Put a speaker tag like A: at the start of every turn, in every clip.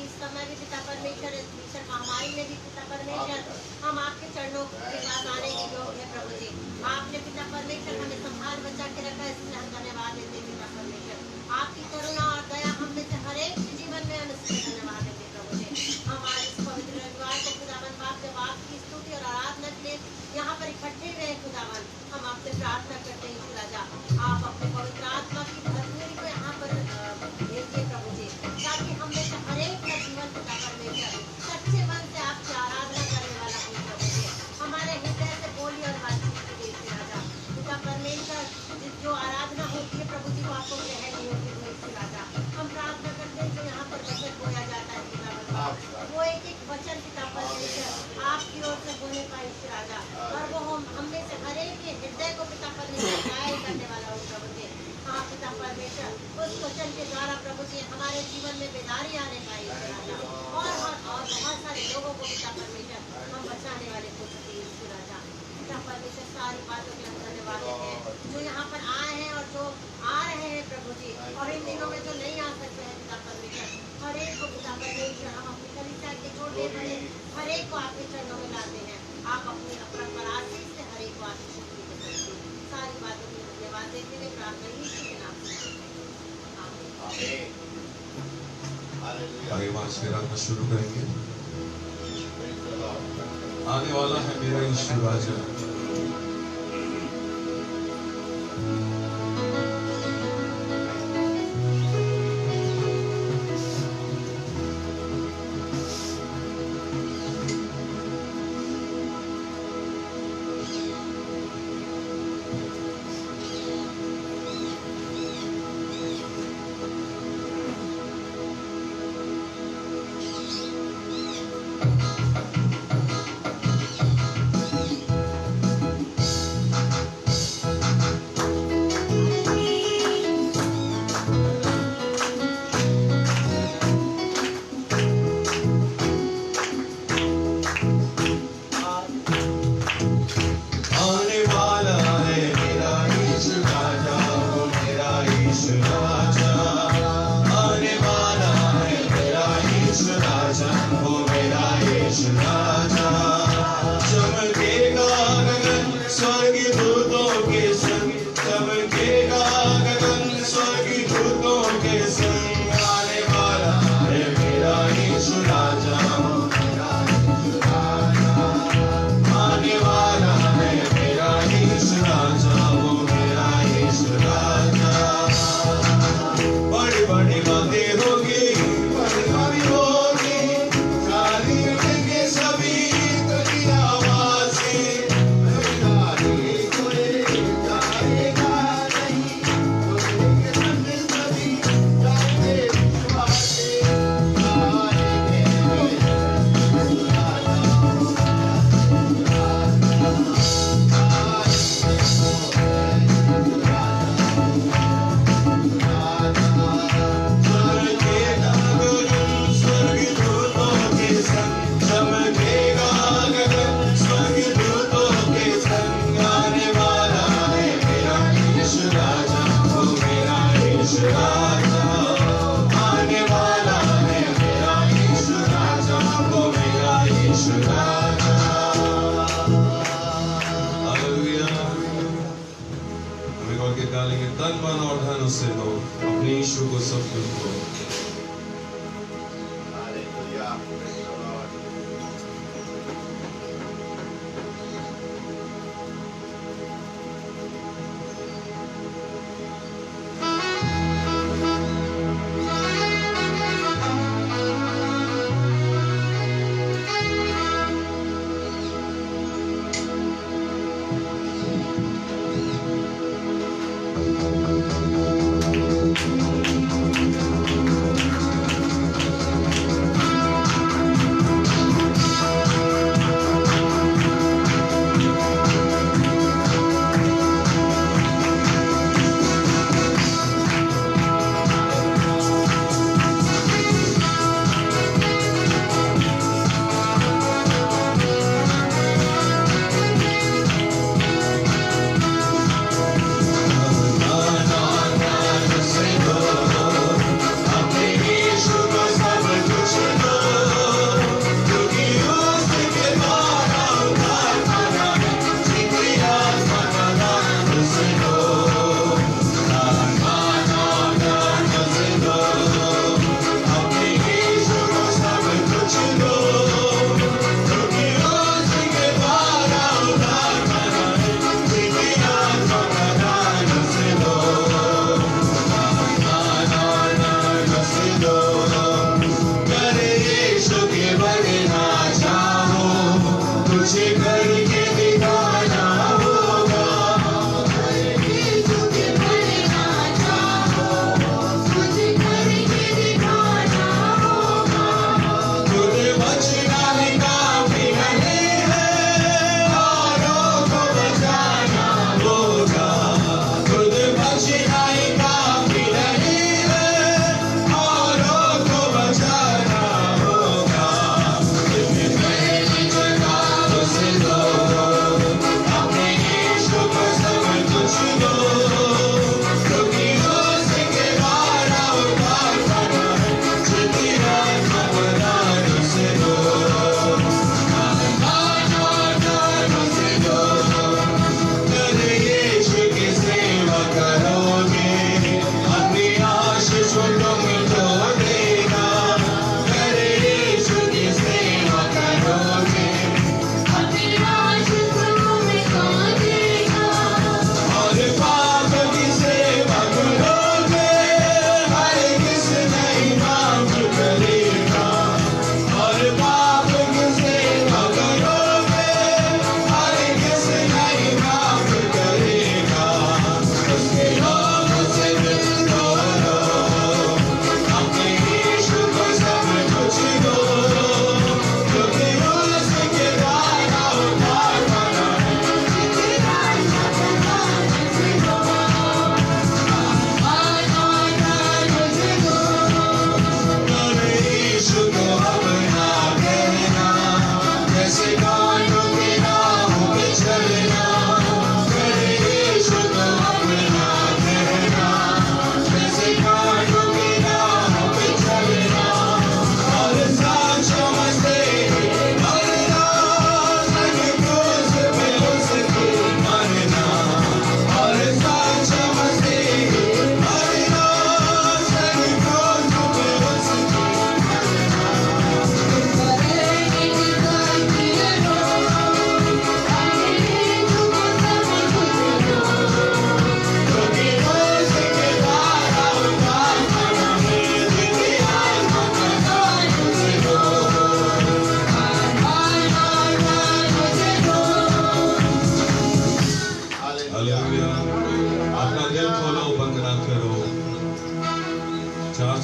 A: इस समय भी पिता परमेश्वर इस भीषण महामारी में भी पिता परमेश्वर हम आपके चरणों के पास आने के योग्य है प्रभु जी। आपने पिता परमेश्वर हमें संभाल बचा के रखा, इसलिए हम धन्यवाद देते हैं पिता परमेश्वर। आपकी करुणा और दया हम में से हर एक के जीवन में हम इसलिए धन्यवाद देते हैं प्रभु जी। हम आज इस पवित्र रविवार को खुदावन बाप जब आपकी स्तुति और आराधना के लिए यहाँ पर इकट्ठे हुए हैं खुदावन, हम आपसे प्रार्थना करते हैं राजा, आप अपने पवित्र आत्मा की भरपूरी को यहाँ पर भेजिए प्रभु जी, ताकि हम में से हर एक का जीवन पिता परमेश्वर सच्चे मन से आपकी आराधना करने वाला हो प्रभु जी। हमारे हृदय से बोली और बातचीत की गई राजा, पिता परमेश्वर जो आराधना होती है प्रभु जी वो आपको ग्रहण नहीं होती हुई राजा। हम प्रार्थना करते हैं जो यहाँ पर वचन बोया जाता है पिता, वो एक एक वचन पिता परमेश्वर आपकी ओर से बोलने पाए राजा, और वो हम में से हर एक के हृदय को पिता परमेश्वर घायल करने वाला हो प्रभु जी। हाँ पिता परमेश्वर, उस वचन के द्वारा प्रभु जी हमारे जीवन में बेदारी आने पाई राजा, और बहुत सारे लोगों को पिता परमेश्वर हम बचाने वाले हो सके राजा। पिता परमेश्वर सारी बातों के हम धन्यवाद देते हैं, जो यहाँ पर आए हैं और जो आ रहे हैं प्रभु जी, और इन दिनों में जो नहीं आ सकते हैं पिता परमेश्वर, हर एक को पिता परमेश्वर हम अपनी कलीसिया के छोटे बड़े हर एक को आपके चरणों में लाते हैं। आप अपनी अपना आशीष से हर एक को आशीष दीजिए। सारी बातों को धन्यवाद देते हुए प्रार्थना यीशु के नाम से आमीन।
B: आगे वाच के रात शुरू करेंगे। आने वाला है मेरा यीशु राजा।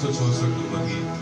B: 564 नंबर गीत।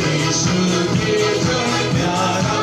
C: यीशु के जो है प्यारा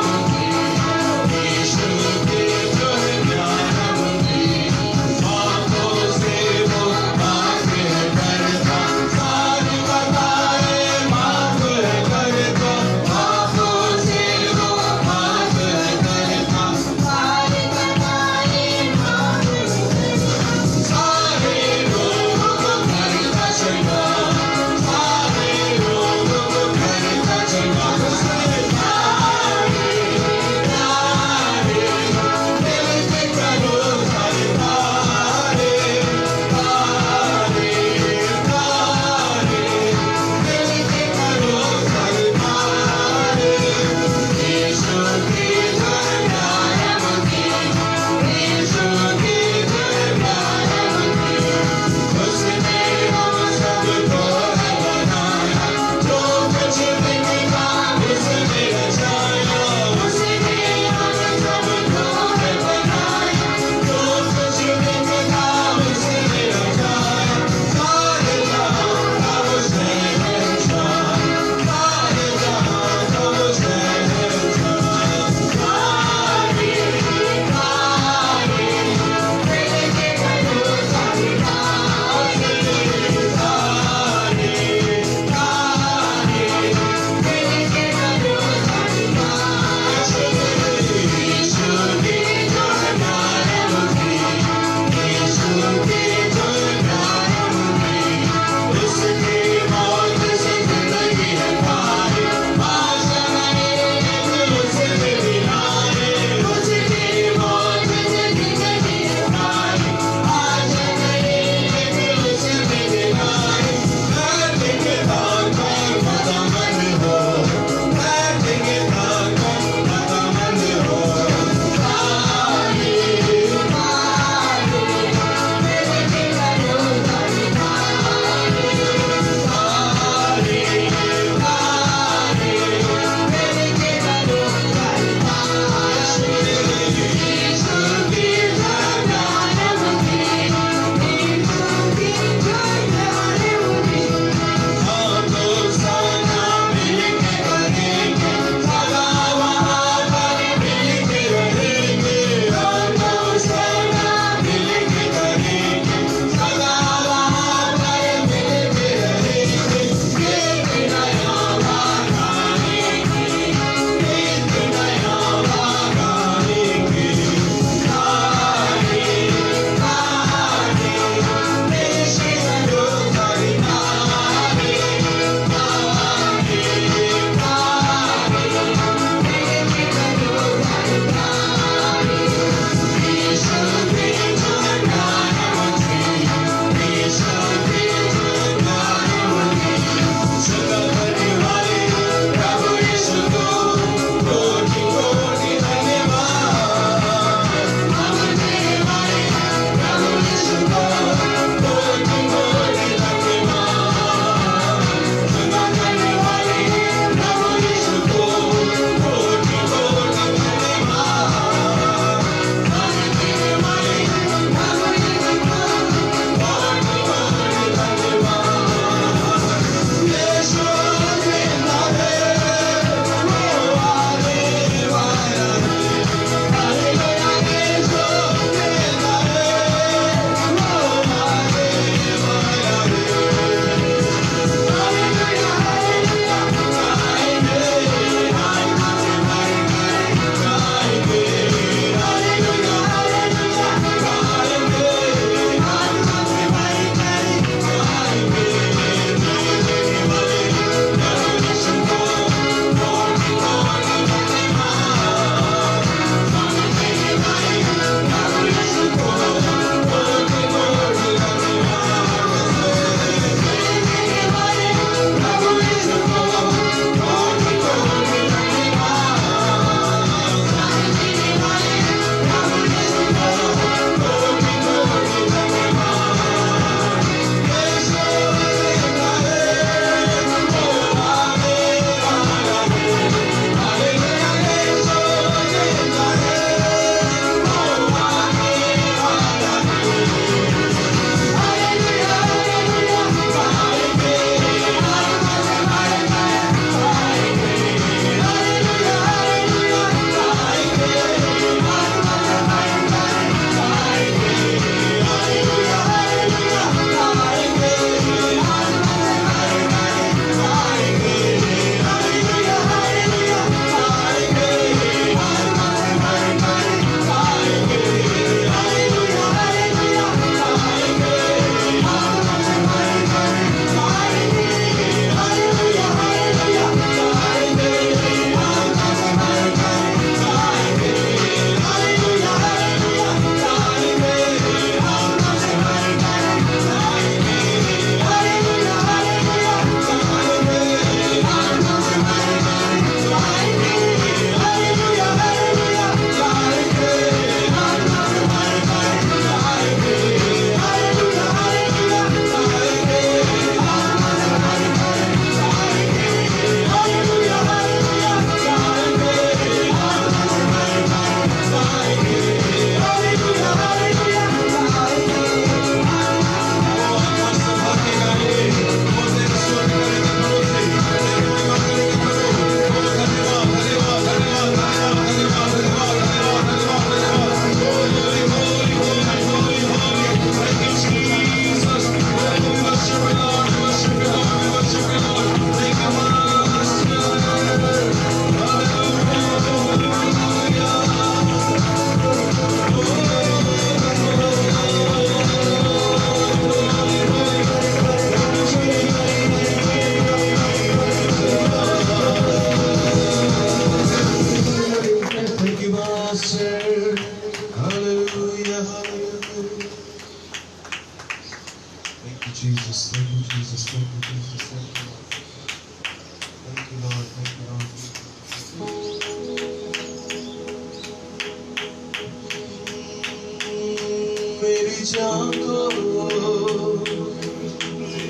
C: मेरी जान को,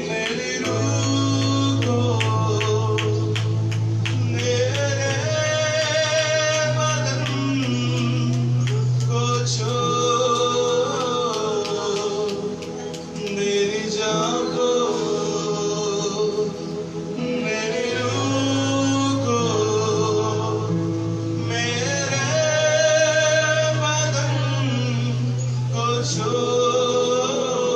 C: मेरी रूह को, मेरे बदन को छोड़, मेरी जान को, मेरी रूह को, मेरे बदन को छोड़।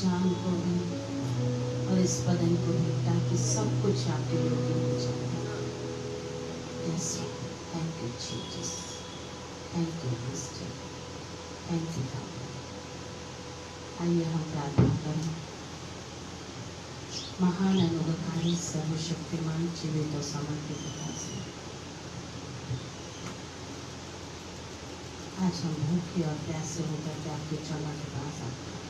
D: जान को भी और इस बदन को भी, ताकि सब कुछ आपके योग्य हो जाए। Yes, thank you Jesus, thank you Master, thank you Father। आइए हम प्रार्थना करें। महान अनुग्रहकारी सर्वशक्तिमान जीवित और समर्पित पिता से आज हम भूखे और प्यासे होकर के आपके चरणों के पास आते हैं।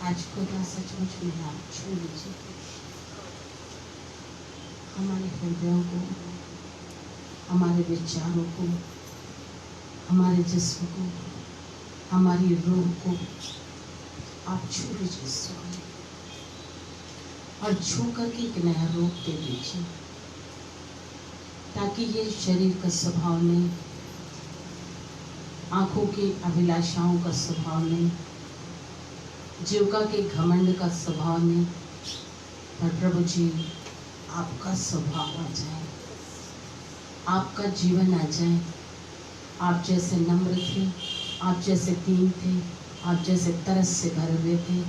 D: आज खुदा सचमुच में आप छू लीजिए हमारे हृदयों को, हमारे विचारों को, हमारे जिस्म को, हमारी रूह को आप छू लीजिए स्वामी, और छू करके एक नया रूप दे दीजिए, ताकि ये शरीर का स्वभाव नहीं, आंखों की अभिलाषाओं का स्वभाव नहीं, जीविका के घमंड का स्वभाव नहीं, पर प्रभु जी आपका स्वभाव आ जाए, आपका जीवन आ जाए। आप जैसे नम्र थे, आप जैसे दीन थे, आप जैसे तरस से भरे हुए थे,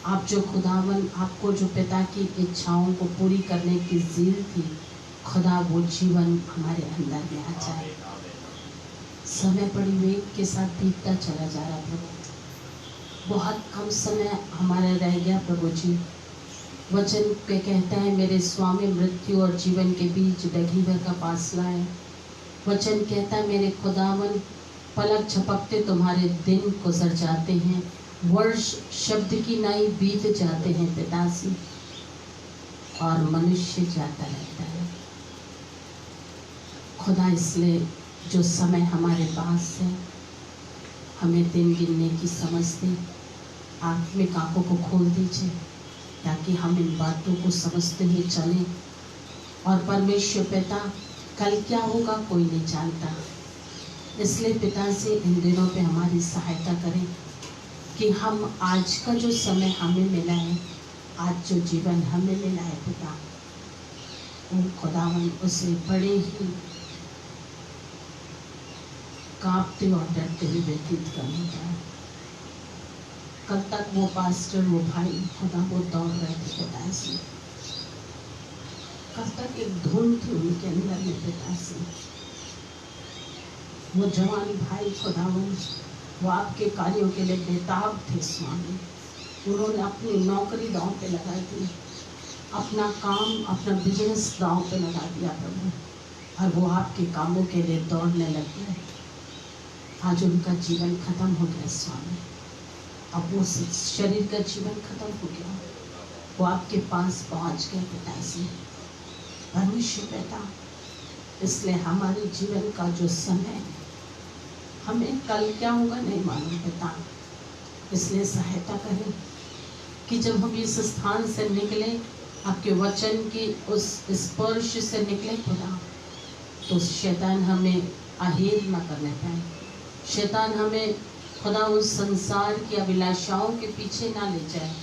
D: आप जो खुदावन, आपको जो पिता की इच्छाओं को पूरी करने की ज़िद थी, खुदा वो जीवन हमारे अंदर में आ जाए। समय बड़ी वेग के साथ बीतता चला जा रहा प्रभु, बहुत कम समय हमारा रह गया प्रभु जी। वचन पे कहता है मेरे स्वामी मृत्यु और जीवन के बीच डगी भर का फासला है। वचन कहता है मेरे खुदावन पलक झपकते तुम्हारे दिन गुजर जाते हैं, वर्ष शब्द की नाई बीत जाते हैं पिताजी, और मनुष्य जाता रहता है। खुदा इसलिए जो समय हमारे पास है, हमें दिन गिनने की समझ दे, आत्मिक आंखों को खोल दीजिए, ताकि हम इन बातों को समझते हुए चलें। और परमेश्वर पिता कल क्या होगा कोई नहीं जानता, इसलिए पिता से इन दिनों पे हमारी सहायता करें कि हम आज का जो समय हमें मिला है, आज जो जीवन हमें मिला है पिता, वो खुदावन उसे बड़े ही कांपते और डरते हुए व्यतीत करने का। कल तक वो पास्टर, वो भाई खुदा वो दौड़ रहे थे पिता से, कल तक एक धुन थी उनके अंदर में पिता से। वो जवान भाई खुदावन वो आपके कार्यों के लिए बेताब थे स्वामी। उन्होंने अपनी नौकरी दांव पे लगा दी, अपना काम, अपना बिजनेस दांव पे लगा दिया प्रभु, और वो आपके कामों के लिए दौड़ने लग गए। आज उनका जीवन खत्म हो गया स्वामी, अब वो शरीर का जीवन खत्म हो गया, वो आपके पास पहुंच गए पिताजी। परमेश्वर पिता, इसलिए हमारे जीवन का जो समय है, हमें कल क्या होगा नहीं मालूम पिता, इसलिए सहायता करें कि जब हम इस स्थान से निकले, आपके वचन की उस स्पर्श से निकले खुदा, तो शैतान हमें अहेर न करने पाए, शैतान हमें खुदा उस संसार की अभिलाषाओं के पीछे ना ले जाए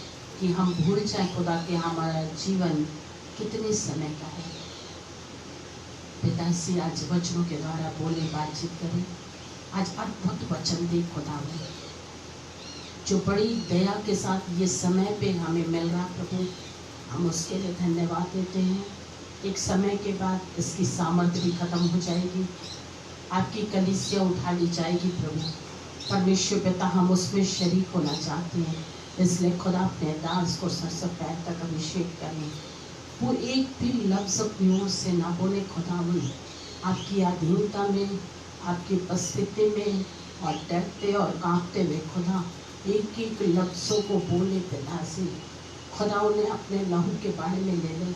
D: कि हम भूल जाए खुदा कि हमारा जीवन कितने समय का है। पिताजी आज वचनों के द्वारा बोले, बातचीत करें, आज अद्भुत वचन दे खुदा में, जो बड़ी दया के साथ ये समय पे हमें मिल रहा प्रभु, हम उसके लिए धन्यवाद देते हैं। एक समय के बाद इसकी सामर्थ्य भी खत्म हो जाएगी, आपकी कलीसिया उठा ली जाएगी प्रभु। परमेश्वर पिता, हम उसमें शरीक होना चाहते हैं, इसलिए खुदा अपने दास को सर से पैर तक अभिषेक करें, वो एक भी लफ्ज़ अपनी ओर से ना बोले खुदावन, आपकी अधीनता में, आपकी उपस्थिति में, और डरते और कांपते हुए खुदा एक एक लफ्ज़ों को बोले पिताजी। खुदा उन्हें अपने लहू के बारे में ले लें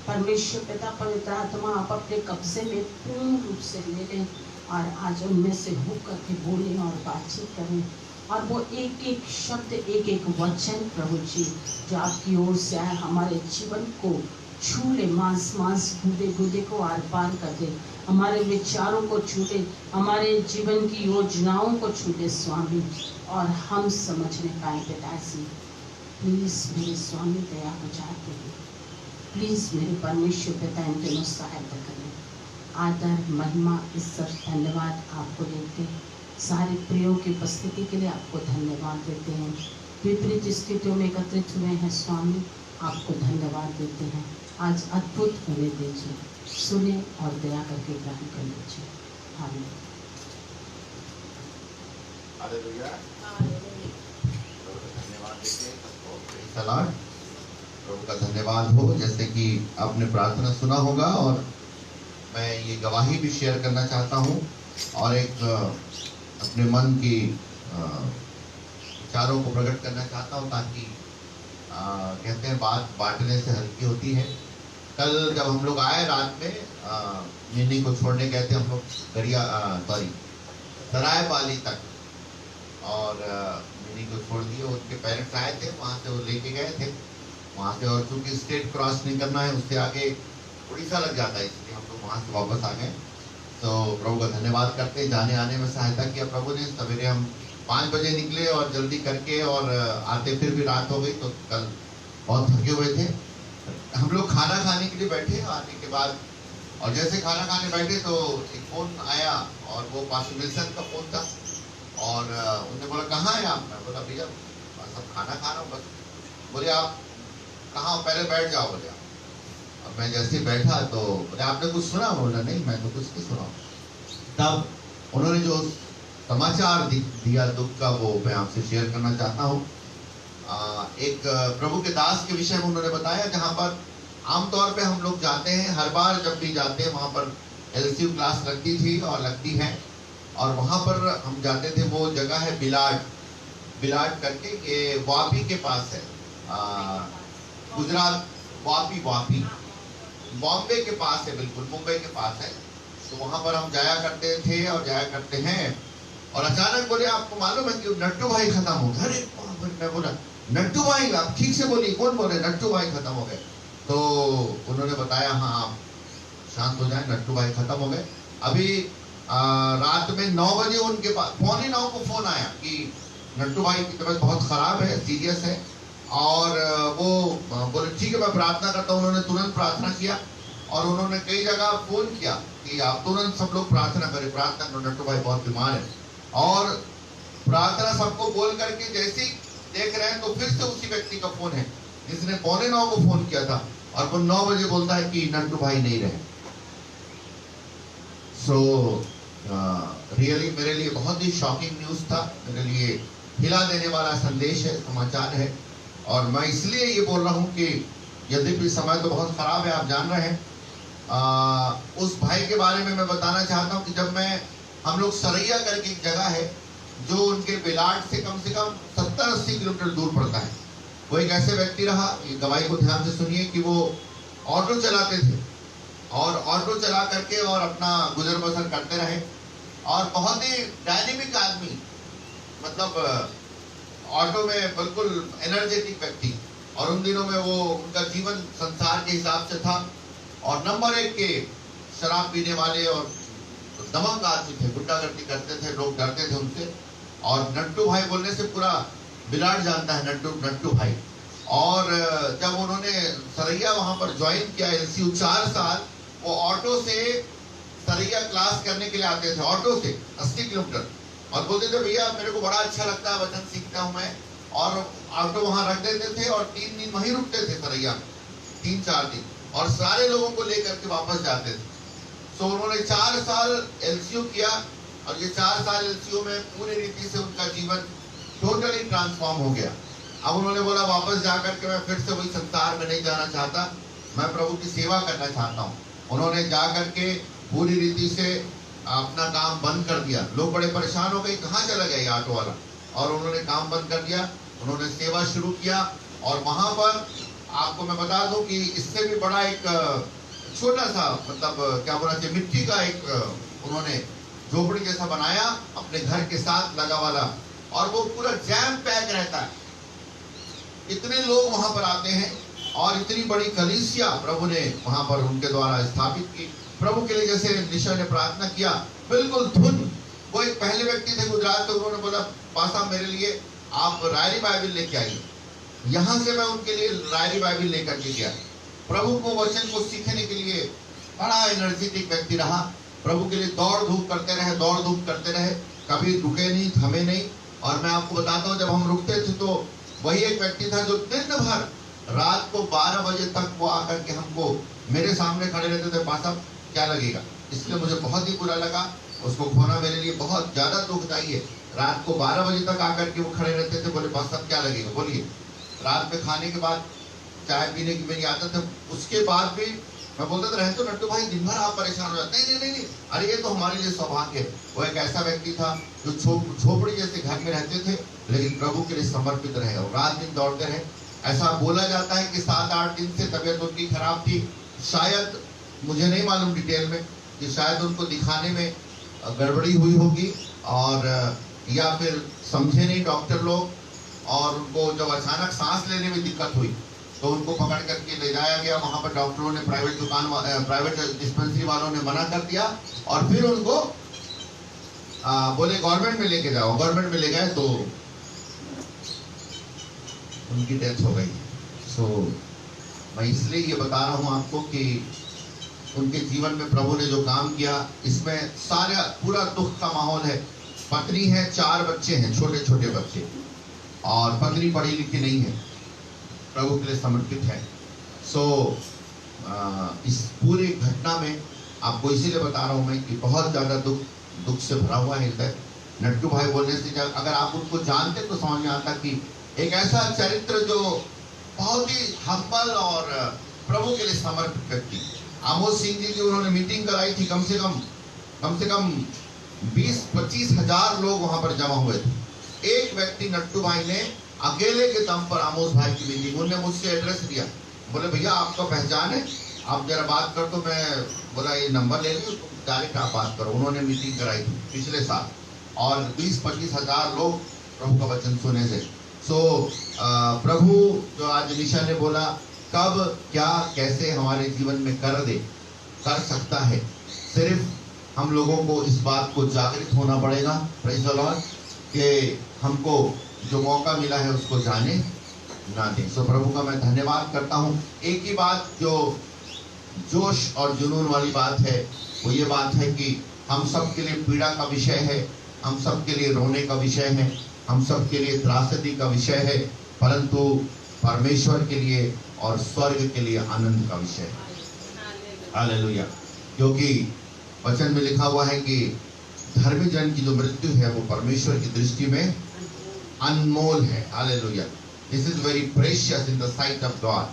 D: परमेश्वर पिता, पवित्र आत्मा आप अपने कब्जे में पूर्ण रूप से ले लें, और आज उनमें से होकर के बोलें और बातचीत करें, और वो एक एक शब्द, एक एक वचन प्रभु जी जो आपकी ओर से आए, हमारे जीवन को छू ले, मांस मांस गुदे गुदे को आर पार कर दे, हमारे विचारों को छू ले, हमारे जीवन की योजनाओं को छू ले स्वामी, और हम समझने पाए पिताजी। प्लीज़ मेरे स्वामी दया हो जाते हैं, प्लीज़ मेरे परमेश्वर पिता इन दिनों सहायता करें। आदर, महिमा, इज्जत, धन्यवाद आपको देते, सारे प्रियो की उपस्थिति के लिए आपको धन्यवाद देते हैं। विपरीत स्थितियों में एकत्रित हुए हैं स्वामी, आपको धन्यवाद देते हैं। आज अद्भुत होने दीजिए, सुने और दया करके ग्रहण कर लीजिए। आमीन।
E: हालेलुया। धन्यवाद देते हैं सबको। Praise the lord. प्रभु का धन्यवाद हो। जैसे कि आपने प्रार्थना सुना होगा और मैं ये गवाही भी शेयर करना चाहता हूँ और एक अपने मन की विचारों को प्रकट करना चाहता हूँ, ताकि कहते हैं बात बांटने से हल्की होती है। कल जब हम लोग आए रात में मिनी को छोड़ने गए थे हम लोग सरायपाली तक, और मिनी को छोड़ दिए। उनके पेरेंट्स आए थे, वहाँ से वो लेके गए थे वहाँ से, और चूंकि स्टेट क्रॉस नहीं करना है, उससे आगे उड़ीसा लग जाता है, इसलिए हम लोग वहाँ से वापस आ गए। तो प्रभु का धन्यवाद करते, जाने आने में सहायता किया प्रभु ने। सवेरे हम 5 बजे निकले और जल्दी करके, और आते फिर भी रात हो गई, तो कल बहुत थके हुए थे। हम लोग खाना खाने के लिए बैठे, आने के बाद और जैसे खाना खाने बैठे तो एक फ़ोन आया, और वो पास्टर विल्सन का फ़ोन था, और उन्होंने बोला कहाँ है आप? मैं बोला भैया सब खाना खा रहा हूँ बस। बोले आप कहाँ? पहले बैठ जाओ बोले आप। अब मैं जैसे बैठा तो बोले आपने कुछ सुना? बोला नहीं मैं तो कुछ नहीं सुना। तब उन्होंने जो समाचार दिया दुख का, वो मैं आपसे शेयर करना चाहता हूँ। एक प्रभु के दास के विषय में उन्होंने बताया, जहाँ पर आमतौर पे हम लोग जाते हैं, हर बार जब भी जाते हैं वहाँ पर LCU क्लास लगती थी और लगती है, और वहाँ पर हम जाते थे। वो जगह है बिलाट करके, ये वापी के पास है, गुजरात, वापी बॉम्बे के पास है, बिल्कुल मुंबई के पास है। तो वहाँ पर हम जाया करते थे और जाया करते हैं, और अचानक बोले आपको मालूम है कि नट्टू भाई खत्म हो गए। अरे मैं बोला नट्टू भाई? आप ठीक से बोलिए, कौन बोले? नट्टू भाई खत्म हो गए। तो उन्होंने बताया हाँ आप शांत हो जाए, नट्टू भाई खत्म हो गए। अभी रात में 9 बजे उनके पास 8:45 को फोन आया कि नट्टू भाई की तबीयत बहुत खराब है, सीरियस है, और वो बोले ठीक है मैं प्रार्थना करता हूँ। उन्होंने तुरंत प्रार्थना किया, और उन्होंने कई जगह फोन किया कि आप तुरंत सब लोग प्रार्थना करें, प्रार्थना करो, नट्टू भाई बहुत बीमार है। और प्रार्थना सबको बोल करके जैसे ही देख रहे हैं तो फिर से उसी व्यक्ति का फोन है जिसने 8:45 को फोन किया था, और वो 9 बजे बोलता है कि नट्टू भाई नहीं रहे। सो रियली मेरे लिए बहुत ही शॉकिंग न्यूज़ था, मेरे लिए हिला देने वाला संदेश है, समाचार है। और मैं इसलिए ये बोल रहा हूँ कि यद्यपि समय तो बहुत खराब है, आप जान रहे हैं। उस भाई के बारे में मैं बताना चाहता हूँ कि जब हम लोग सरैया करके एक जगह है जो उनके बिलाट से कम 70-80 किलोमीटर दूर पड़ता है। वो एक ऐसे व्यक्ति रहा, ये गवाही को ध्यान से सुनिए, कि वो ऑटो चलाते थे, और ऑटो चला करके और अपना गुजर बसर करते रहे, और बहुत ही डायनेमिक आदमी, मतलब ऑटो में बिल्कुल एनर्जेटिक व्यक्ति। और उन दिनों में वो उनका जीवन संसार के हिसाब से था, और नंबर 1 के शराब पीने वाले और दमंग आदमी थे, गुंडागर्दी करते थे, लोग डरते थे उनसे। और नट्टू भाई बोलने से पूरा बिलाट जानता है नट्टू भाई। और जब उन्होंने सरैया वहां पर ज्वाइन किया LCU 4 साल, वो ऑटो से सरैया क्लास करने के लिए आते थे, ऑटो से 80 किलोमीटर, और बोलते थे भैया मेरे को बड़ा अच्छा लगता है, वचन सीखता हूँ मैं। और ऑटो वहां रख देते थे और 3 दिन वहीं रुकते थे सरैया, 3-4 दिन, और सारे लोगों को लेकर के वापस जाते थे। तो उन्होंने 4 साल LCU किया, और ये 4 साल LCU में पूरी रीति से उनका जीवन टोटली ट्रांसफॉर्म हो गया। अब उन्होंने बोला वापस जाकर के मैं फिर से वही संसार में नहीं जाना चाहता, मैं प्रभु की सेवा करना चाहता हूँ। उन्होंने जा करके पूरी रीति से अपना काम बंद कर दिया। लोग बड़े परेशान हो गए, कहाँ चला गया ये ऑटो वाला, और उन्होंने काम बंद कर दिया, उन्होंने सेवा शुरू किया। और वहाँ पर आपको मैं बता दूं कि इससे भी बड़ा एक छोटा सा, मतलब क्या बोला चाहिए, मिट्टी का एक उन्होंने झोपड़ी जैसा बनाया अपने घर के साथ लगा वाला, और वो पूरा जैम पैक रहता है। इतने लोग वहां पर आते हैं, और इतनी बड़ी कलीसिया प्रभु ने वहां पर उनके द्वारा स्थापित की। प्रभु के लिए जैसे निशा ने प्रार्थना किया, बिल्कुल धुन। वो एक पहले व्यक्ति थे गुजरात से, उन्होंने बोला पासा मेरे लिए आप रायरी बाइबल लेके आइए। यहाँ से मैं उनके लिए रायरी बाइबल लेकर के गया। प्रभु को वचन को सीखने के लिए बड़ा एनर्जेटिक व्यक्ति रहा, प्रभु के लिए दौड़ धूप करते रहे। कभी रुके नहीं, थमे नहीं। और मैं आपको बताता हूँ, जब हम रुकते थे तो वही एक व्यक्ति था जो दिन भर रात को 12 बजे तक वो आकर के हमको मेरे सामने खड़े रहते थे, पास साहब क्या लगेगा। इसलिए मुझे बहुत ही बुरा लगा, उसको खोना मेरे लिए बहुत ज्यादा दुखदायी है। रात को 12 बजे तक आकर के वो खड़े रहते थे, बोले पास साहब क्या लगेगा, बोलिए। रात में खाने के बाद चाय पीने की मेरी आदत है, उसके बाद भी मैं बोलता था, रहते तो नट्टू भाई दिन भर आप परेशान हो जाते। नहीं, अरे ये तो हमारे लिए सौभाग्य है। वो एक ऐसा व्यक्ति था जो झोपड़ी जैसे घर में रहते थे, लेकिन प्रभु के लिए समर्पित रहे और रात दिन दौड़ते रहे। ऐसा बोला जाता है कि 7-8 दिन से तबीयत उनकी खराब थी। शायद, मुझे नहीं मालूम डिटेल में, कि शायद उनको दिखाने में गड़बड़ी हुई होगी, और या फिर समझे नहीं डॉक्टर लोग, और उनको जब अचानक सांस लेने में दिक्कत हुई तो उनको पकड़ करके ले जाया गया। वहां पर डॉक्टरों ने, प्राइवेट डिस्पेंसरी वालों ने मना कर दिया, और फिर उनको बोले गवर्नमेंट में लेके जाओ। गवर्नमेंट में ले गए तो उनकी डेथ हो गई। सो मैं इसलिए ये बता रहा हूं आपको कि उनके जीवन में प्रभु ने जो काम किया, इसमें सारा पूरा दुख का माहौल है। पत्नी है, 4 बच्चे हैं, छोटे छोटे बच्चे, और पत्नी पढ़ी लिखी नहीं है, प्रभु के लिए समर्पित है। सो इस पूरी घटना में आपको इसीलिए बता रहा हूं मैं कि बहुत ज्यादा दुख से भरा हुआ है हृदय। नट्टू भाई बोलने से अगर आप उनको जानते तो समझ में आता कि एक ऐसा चरित्र जो बहुत ही हम्बल और प्रभु के लिए समर्पित व्यक्ति। आमोस सिंह जी की उन्होंने मीटिंग कराई थी, कम से कम 20-25 हजार लोग वहां पर जमा हुए थे। एक व्यक्ति नट्टू भाई ने अकेले के दम पर आमोस भाई की मीटिंग, उन्होंने मुझसे एड्रेस दिया, बोले भैया आपका पहचान है, आप जरा बात कर। तो मैं बोला ये नंबर ले लो, डायरेक्ट आप बात करो। उन्होंने मीटिंग कराई थी पिछले साल, और 20-25 हजार लोग प्रभु का वचन सुने से। सो प्रभु जो आज निशा ने बोला, कब क्या कैसे हमारे जीवन में कर सकता है, सिर्फ हम लोगों को इस बात को जागृत होना पड़ेगा। प्रेज़ द लॉर्ड, कि हमको जो मौका मिला है उसको जाने ना दें। सो प्रभु का मैं धन्यवाद करता हूँ। एक ही बात जो जोश और जुनून वाली बात है, वो ये बात है कि हम सब के लिए पीड़ा का विषय है, हम सब के लिए रोने का विषय है, हम सब के लिए त्रासदी का विषय है, परंतु परमेश्वर के लिए और स्वर्ग के लिए आनंद का विषय है। हालेलुया। क्योंकि वचन में लिखा हुआ है कि धर्मी जन की जो मृत्यु है वो परमेश्वर की दृष्टि में अनमोल है। Hallelujah. This is very precious in the site of God.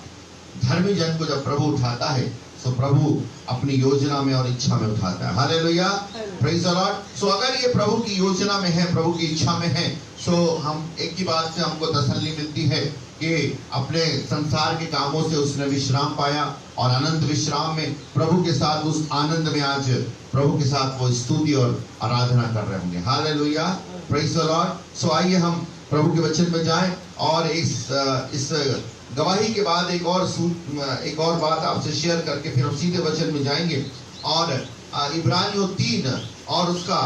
E: धर्मी जन को जब प्रभु उठाता है, सो प्रभु अपनी योजना में और इच्छा में उठाता है। Hallelujah, praise the lord. So अगर ये प्रभु की योजना में है, प्रभु की इच्छा में है, सो हम एक ही बात से हमको तसल्ली मिलती है कि अपने संसार के कामों से उसने विश्राम पाया, और अनंत विश्राम में प्रभु के साथ, उस आनंद में आज प्रभु के साथ वो स्तुति और आराधना कर रहे होंगे। Hallelujah, praise the lord. So आइए हम प्रभु के वचन में जाएं, और इस गवाही के बाद एक और बात आपसे शेयर करके फिर हम सीधे वचन में जाएंगे। और इब्रानियों 3 और उसका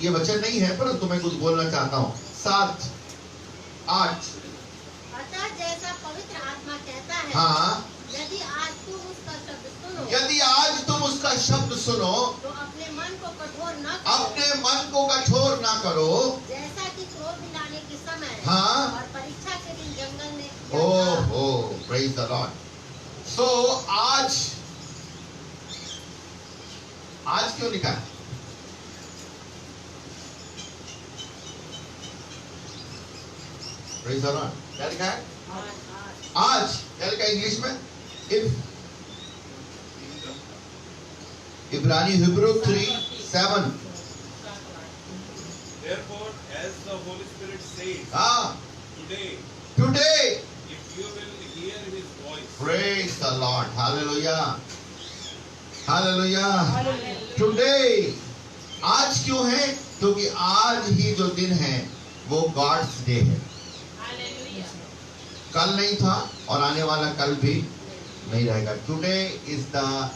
E: ये वचन नहीं है, परंतु मैं कुछ बोलना चाहता हूँ। 7-8
A: अतः जैसा पवित्र आत्मा कहता है,
E: हाँ,
A: यदि आज तुम उसका शब्द सुनो,
E: यदि आज तुम उसका शब्द सुनो,
A: तो अपने मन को कठोर न करो,
E: अपने मन को कठोर ना करो, जैसा
A: कि क्रोध दिलाने के समय,
E: हाँ,
A: और परीक्षा के दिन जंगल में।
E: Praise the lord. सो आज क्यों लिखा है? Praise the Lord. क्या लिखा है? आज। क्या लिखा है इंग्लिश में? इब्रानी Hebrew 3:7।
B: Therefore, as the Holy Spirit says,
E: today,
B: if you will hear His voice,
E: praise the Lord, hallelujah, hallelujah, today, आज क्यों है? क्योंकि आज ही जो दिन है वो गॉड्स डे है। कल नहीं था और आने वाला कल भी नहीं रहेगा। Today is the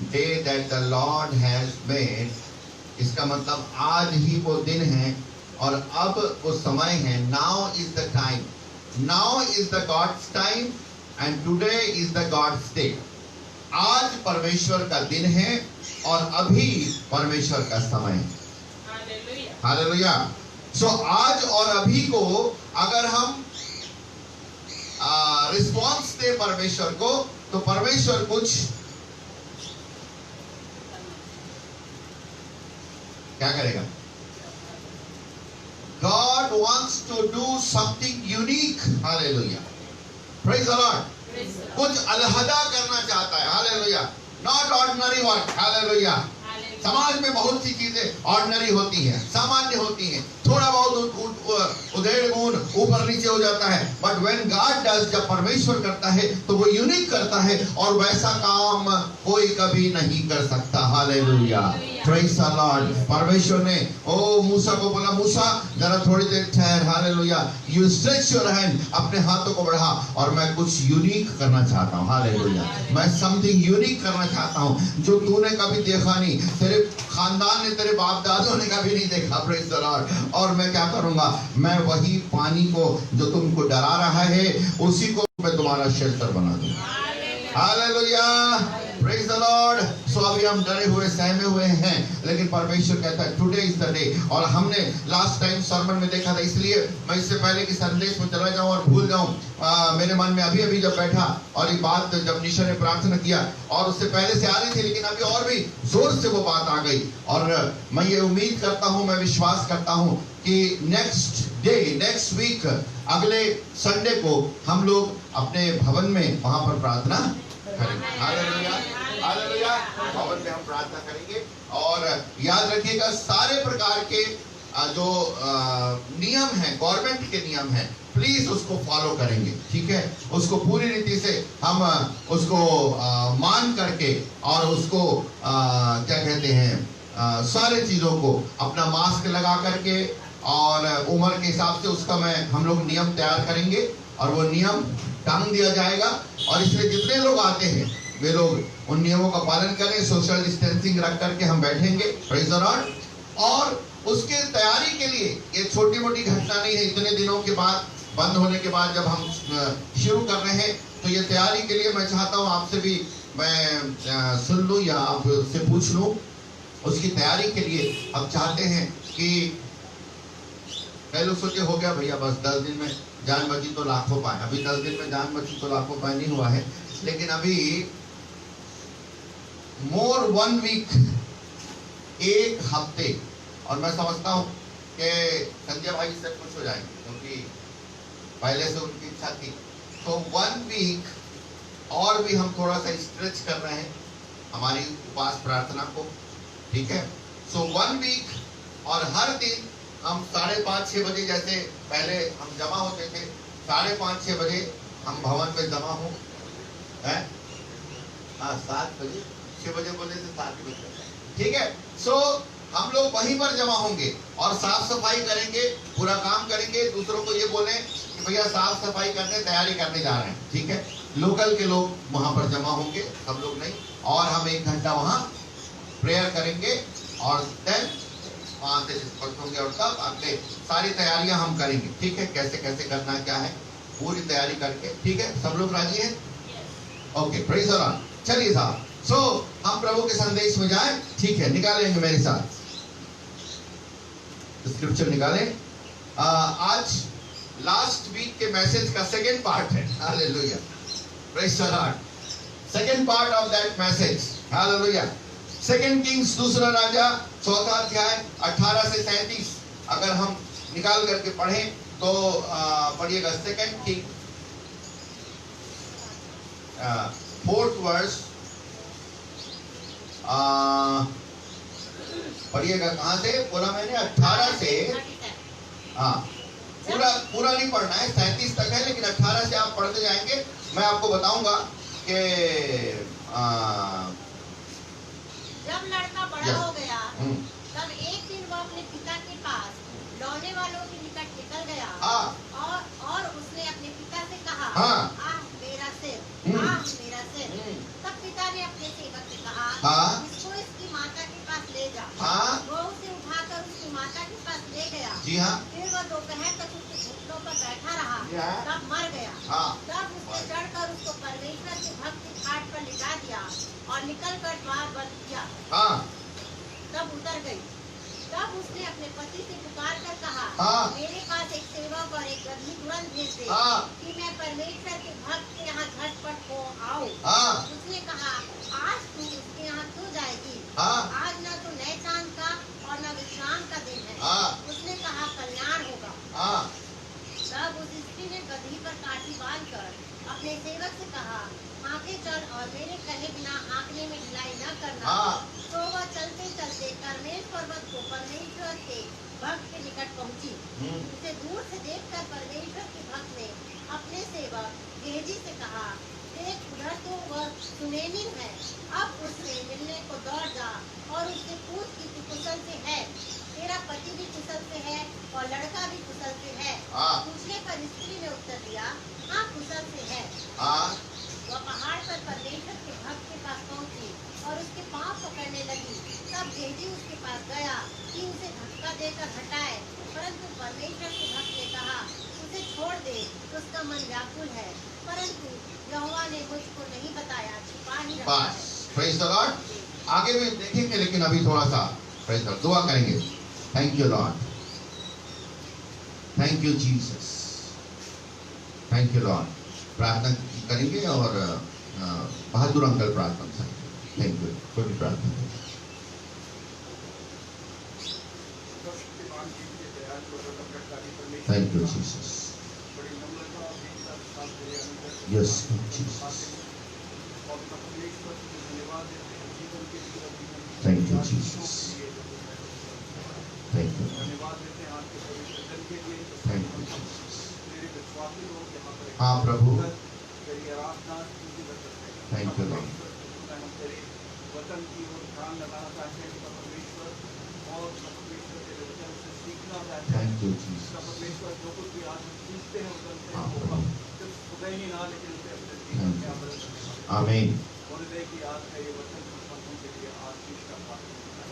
E: day that the Lord has made. इसका मतलब आज ही वो दिन है और अब वो समय है। Now is the time, now is the gods time and today is the gods day. आज परमेश्वर का दिन है और अभी परमेश्वर का समय है। हालेलुया। सो आज और अभी को अगर हम रिस्पॉन्स दे परमेश्वर को, तो परमेश्वर कुछ क्या करेगा? God wants to do something unique. Hallelujah. Praise the Lord. कुछ अलहदा करना चाहता है। Hallelujah. Not ordinary work. Hallelujah. समाज में बहुत सी चीजें ऑर्डिनरी होती हैं, सामान्य होती हैं, थोड़ा बहुत उधेड़ गुण ऊपर नीचे हो जाता है, बट व्हेन गॉड डज, जब परमेश्वर करता है तो वो यूनिक करता है, और वैसा काम कोई कभी नहीं कर सकता। Hallelujah, praise the Lord. परमेश्वर ने मूसा को बोला, मूसा जरा थोड़ी देर ठहर। Hallelujah, you stretch your hand, अपने हाथों को बढ़ा, और मैं कुछ यूनिक करना चाहता हूँ। हालेलुया, मैं समथिंग यूनिक करना चाहता हूँ जो तूने कभी देखा नहीं, तेरे खानदान ने, तेरे बाप दादों ने कभी नहीं देखा। Praise the Lord. और मैं क्या करूंगा? मैं वही पानी को जो तुमको डरा रहा है, उसी को मैं तुम्हारा शेल्टर बना दूंगा। Hallelujah, praise the lord. So अभी हम डरे हुए, सहमे हुए हैं, लेकिन परमेश्वर कहता है टुडे इज द डे। और हमने लास्ट टाइम सर्मन में देखा था, इसलिए मैं इससे पहले कि संदेश में चला जाऊं और भूल जाऊं, मेरे मन में अभी जब बैठा और ये बात जब निशा ने प्रार्थना किया, और उससे पहले से आ रही थी, लेकिन अभी और भी जोर से वो बात आ गई। और मैं ये उम्मीद करता हूं, मैं विश्वास करता हूं कि नेक्स्ट वीक, अगले संडे को हम लोग अपने भवन में वहां पर प्रार्थना करेंगे। हालेलुया, हालेलुया, भवन में हम प्रार्थना करेंगे। और याद रखिएगा, सारे प्रकार के जो नियम हैं, गवर्नमेंट के नियम हैं, प्लीज उसको फॉलो करेंगे, ठीक है? उसको पूरी रीति से हम उसको मान करके, और उसको क्या कहते हैं, सारे चीजों को अपना मास्क लगा करके, और उम्र के हिसाब से उसका हम लोग नियम तैयार करेंगे, और वो नियम टांग दिया जाएगा। और इसलिए जितने लोग आते हैं वे लोग उन नियमों का पालन करें, सोशल डिस्टेंसिंग रख करके हम बैठेंगे। Praise the Lord. और उसके तैयारी के लिए ये छोटी मोटी घटना नहीं है, इतने दिनों के बाद, बंद होने के बाद जब हम शुरू कर रहे हैं, तो ये तैयारी के लिए मैं चाहता हूँ आपसे भी मैं सुन लूँ या आप उससे पूछ लूँ। उसकी तैयारी के लिए हम चाहते हैं कि कई लोग सोचे हो गया भैया बस 10 दिन में जान बची तो लाखों पाए। अभी 10 दिन में जान बची तो लाखों पाए नहीं हुआ है, लेकिन अभी मोर 1 वीक, 1 हफ्ते, और मैं समझता हूँ कि संजय भाई से खुश हो जाएंगे, क्योंकि पहले से उनकी इच्छा थी। तो 1 वीक और भी हम थोड़ा सा स्ट्रेच कर रहे हैं हमारी उपवास प्रार्थना को, ठीक है? सो 1 वीक, और हर दिन हम 5:30-6 बजे, जैसे पहले हम जमा होते थे 5:30-6 बजे हम भवन में जमा हो, 7 बजे, 6 बजे बोले थे 7 बजे, ठीक है? सो हम लोग वहीं पर जमा होंगे और साफ सफाई करेंगे, पूरा काम करेंगे। दूसरों को ये बोलें कि भैया साफ सफाई करने, तैयारी करने जा रहे हैं, ठीक है? लोकल के लोग वहां पर जमा होंगे, हम लोग नहीं। और हम 1 घंटा वहां प्रेयर करेंगे, और देन वहां से डिस्पर्स होंगे, और तब अपने सारी तैयारियां हम करेंगे, ठीक है? कैसे कैसे करना क्या है, पूरी तैयारी करके, ठीक है? सब लोग राजी हैं? Okay, praise the Lord. चलिए साहब, सो हम प्रभु के संदेश में जाएं, ठीक है? निकालेंगे मेरे साथ स्क्रिप्चर, निकालें। आज लास्ट वीक के मैसेज का सेकेंड पार्ट है। Hallelujah, praise the Lord. Second part of that message, hallelujah. 2 Kings, दूसरा राजा, 4वां अध्याय, 18 से 37 अगर हम निकाल करके पढ़ें तो पढ़िएगा। 2 किंग 4th वर्स, पढ़िएगा। कहाँ से बोला मैंने? 18 से, हाँ, पूरा नहीं पढ़ना है, 37 तक है, लेकिन 18 से आप पढ़ते जाएंगे। मैं आपको बताऊंगा कि
A: जब लड़का बड़ा हो गया, तब एक दिन वो अपने पिता के पास लौने वालों के निकट निकल गया, और उसने अपने पिता से कहा, आह मेरा सिर, आह मेरा सिर। तब पिता ने अपने सेवक से कहा, इसको इसकी माता के पास ले जा। वो उसे उठाकर उसकी माता के पास ले गया।
E: जी हाँ।
A: फिर वो दोपहर तक उसके घुटनों पर बैठा रहा, तब मर गया। तब उसने चढ़कर उसको परमेश्वर के भक्त के घाट पर लिटा दिया, और निकल कर द्वार बंद किया। तब उतर गई। तब उसने अपने पति से पुकार कर कहा,
E: हाँ।
A: मेरे पास एक सेवक और एक गदही तुरंत भेज दे,
E: हाँ।
A: कि मैं परमेश्वर के भक्त के यहाँ झटपट हो आऊं।
E: हाँ
A: उसने कहा, आज तू उसके यहाँ क्यों जाएगी?
E: हाँ
A: आज न तो नए चांद का और न विश्राम का दिन है।
E: हाँ।
A: उसने कहा, कल्याण होगा।
E: हाँ
A: तब उस स्त्री ने गदही पर काठी बांधकर अपने सेवक से कहा, आगे चल और मेरे कहे बिना हाँकने में ढिलाई न करना।
E: हाँ।
A: तो वह चलते चलते कर्मेल पर्वत को परमेश्वर के भक्त के निकट पहुंची। उसे दूर से देखकर परमेश्वर के भक्त ने अपने सेवक गेहजी से कहा, देख उधर तो वह सुनेमिन है। अब उससे मिलने को दौड़ जा और उससे पूछ कि तू कुशल से है, तेरा पति भी कुशल से है और लड़का भी कुशल से है।
E: हाँ।
A: पूछने पर स्त्री ने उत्तर दिया, हाँ कुशल से है।
E: हाँ
A: वह पहाड़ पर परमेश्वर के भक्त के पास पहुंची और उसके पांव पकड़ने लगी। तब गेहजी उसके पास गया कि उसे धक्का देकर हटाए, परंतु परमेश्वर के भक्त ने कहा, उसे छोड़ दे, उसका मन व्याकुल है, परंतु यहोवा ने मुझको नहीं बताया, छिपा ही रखा
E: बस
A: है।
E: Praise the Lord. आगे भी देखेंगे लेकिन अभी थोड़ा सा प्रेज द लॉर्ड दुआ करेंगे। Thank you lord, thank you Jesus, thank you Lord. प्रार्थना करेंगे और बहादुर अंकल प्रार्थना करेंगे। Thank you. कोई भी प्रार्थना करें। Thank you Jesus. Yes Jesus. Thank you Jesus. Thank you thank you Jesus. हाँ प्रभु, थैंक यू लॉर्ड।
F: वचन की ओर ध्यान लगाना चाहते हैं कि परमेश्वर और परमेश्वर के वचन से सीखना चाहते हैं।
E: Thank you Jesus.
F: परमेश्वर जो कुछ भी आज हम सीखते हैं वचन से,
E: हाँ,
F: वो
E: प्रभु।
F: हम सिर्फ खुदा ही ना लेकिन उसे अपने जीवन में अमल करना।
E: आमीन।
F: बोले दे कि आज का ये वचन हम सबों के लिए आशीष का पात्र है।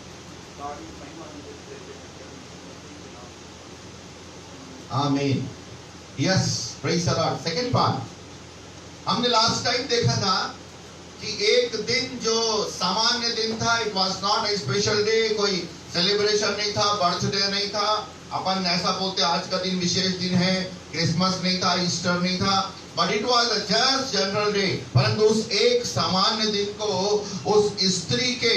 F: सारी महिमा हम देते हैं कि
E: आमीन। Yes praise the Lord. Second part हमने लास्ट टाइम देखा था कि एक दिन जो सामान्य दिन था, it was not a special day, कोई सेलिब्रेशन नहीं था, बर्थडे नहीं था। अपन ऐसा बोलते आज का दिन विशेष दिन है, क्रिसमस नहीं था, ईस्टर नहीं था, but it was a just general day. परंतु उस एक सामान्य दिन को उस स्त्री के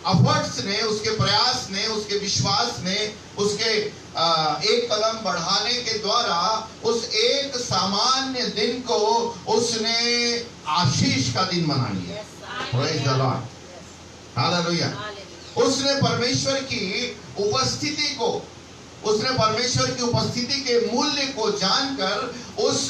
E: एफर्ट्स ने, उसके प्रयास ने, उसके विश्वास ने, उसके एक कदम बढ़ाने के द्वारा उस एक सामान्य दिन को उसने आशीष का दिन बना लिया। Praise the lord, hallelujah. उसने परमेश्वर की उपस्थिति को, उसने परमेश्वर की उपस्थिति के मूल्य को जानकर उस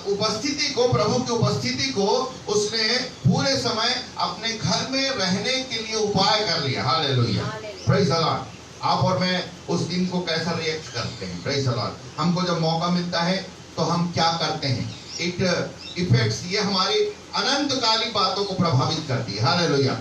E: उपस्थिति को, प्रभु की उपस्थिति को उसने पूरे समय अपने घर में रहने के लिए उपाय कर लिया। Hallelujah, praise the Lord. आप और मैं उस दिन को कैसा रिएक्ट करते हैं? Praise the Lord. हमको जब मौका मिलता है तो हम क्या करते हैं? इट इफेक्ट्स, ये हमारी अनंतकालिक बातों को प्रभावित करती है। हालेलुया।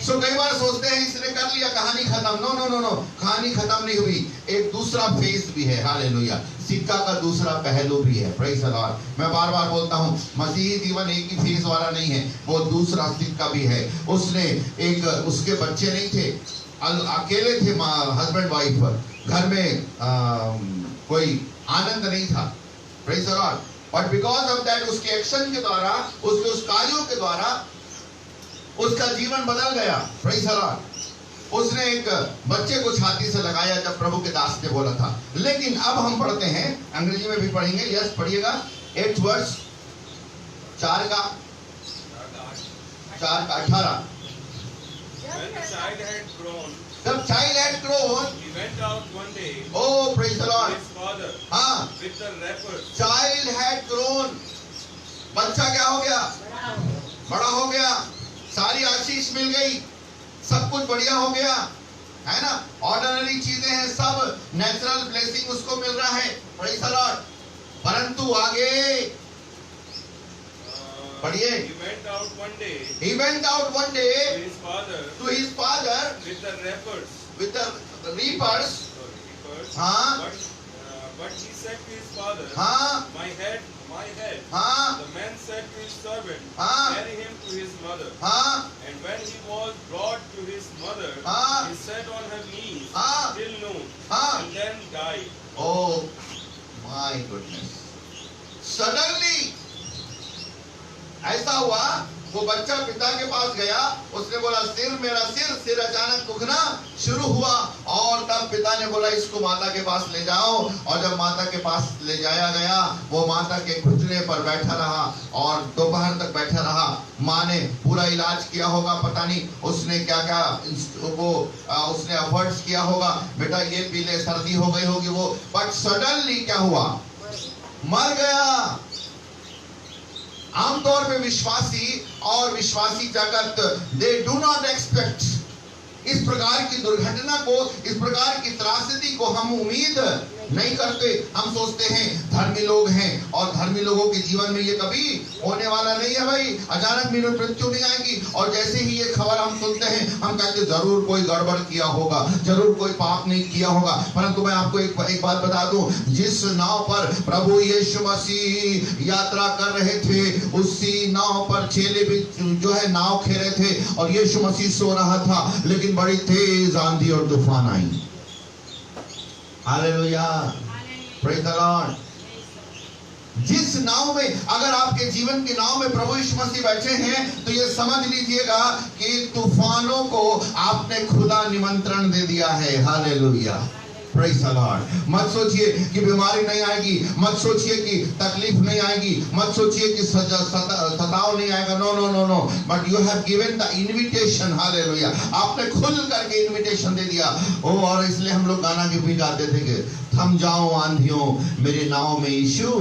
E: सो कई बार सोचते हैं इसने कर लिया, कहानी खत्म। नो नो नो नो, कहानी खत्म नहीं हुई, एक दूसरा फेस भी है। हालेलुया। सिक्का का दूसरा पहलू भी है। Praise the Lord. मैं बार बार बोलता हूँ, मसीही जीवन एक ही फेस वाला नहीं है, वो दूसरा सिक्का भी है। उसने एक, उसके बच्चे नहीं थे, अकेले थे, हस्बैंड वाइफ, घर में कोई आनंद नहीं था। Praise the Lord. But because of that, उसके एक्शन के द्वारा, उसके उस कार्यों के द्वारा उसका जीवन बदल गया। Praise the Lord. उसने एक बच्चे को छाती से लगाया जब प्रभु के दास ने बोला था। लेकिन अब हम पढ़ते हैं, अंग्रेजी में भी पढ़ेंगे। यस पढ़िएगा, 8 वर्ष 4 का 18।
B: When the child had grown,
E: जब child had grown,
B: he went out one day
E: oh praise the
B: to
E: Lord,
B: his father
E: हाँ,
B: with the lepers.
E: Child had grown, बच्चा क्या हो गया? बड़ा हो गया, सारी आशीष मिल गई, सब कुछ बढ़िया हो गया, है ना? ऑर्डिनरी चीजें हैं, सब नेचुरल ब्लेसिंग उसको मिल रहा है। Praise the Lord. परंतु आगे पढ़िए।
B: He went out one day
E: He went out one day
B: to his father
E: to his father
B: with the lepers.
E: with the reapers,
B: Sorry, lepers.
E: हाँ।
B: But But he said to his father,
E: हाँ
B: My head, my head.
E: हाँ
B: The man said to his servant,
E: हाँ
B: Carry him to his mother.
E: हाँ
B: And when he was brought to his mother,
E: हाँ
B: he sat on her knees
E: हाँ
B: till noon,
E: हाँ
B: and then died.
E: Oh my goodness. Suddenly ऐसा हुआ, वो बच्चा पिता के पास गया, उसने बोला सिर मेरा सिर अचानक दुखना शुरू हुआ, और तब पिता ने बोला इसको माता के पास ले जाओ, और जब माता के पास ले जाया गया, वो माता के घुटने पर बैठा रहा और दोपहर तक बैठा रहा। माँ ने पूरा इलाज किया होगा, पता नहीं उसने क्या क्या उसने एफर्ट्स किया होगा, बेटा ये पी ले, सर्दी हो गई होगी वो, बट सडनली क्या हुआ, मर गया। आमतौर पे विश्वासी और विश्वासी जगत दे डू नॉट एक्सपेक्ट इस प्रकार की दुर्घटना को, इस प्रकार की त्रासदी को हम उम्मीद नहीं करते। हम सोचते हैं धर्मी लोग हैं और धर्मी लोगों के जीवन में ये कभी होने वाला नहीं है भाई, अचानक मृत्यु नहीं आएगी। और जैसे ही ये खबर हम सुनते हैं, हम कहते हैं जरूर कोई गड़बड़ किया होगा, जरूर कोई पाप नहीं किया होगा। परंतु मैं आपको एक बात बता दूं, जिस नाव पर प्रभु यीशु मसीह यात्रा कर रहे थे, उसी नाव पर चेले भी जो है नाव खेले थे, और यीशु मसीह सो रहा था, लेकिन बड़ी तेज आंधी और तूफान आई। Hallelujah, praise the lord. जिस नाव में, अगर आपके जीवन की नाव में प्रभु यीशु मसीह बैठे हैं, तो ये समझ लीजिएगा कि तूफानों को आपने खुदा निमंत्रण दे दिया है। Hallelujah, praise the Lord. मत सोचिए कि बीमारी नहीं आएगी, मत सोचिए कि तकलीफ नहीं आएगी, मत सोचिए कि सताव नहीं आएगा। No no no no, but you have given the invitation. Hallelujah, आपने खुल करके इनविटेशन दे दिया। ओ, और इसलिए हम लोग गाना भी गाते थे कि थम जाओ आंधियों मेरे नाव में यीशु।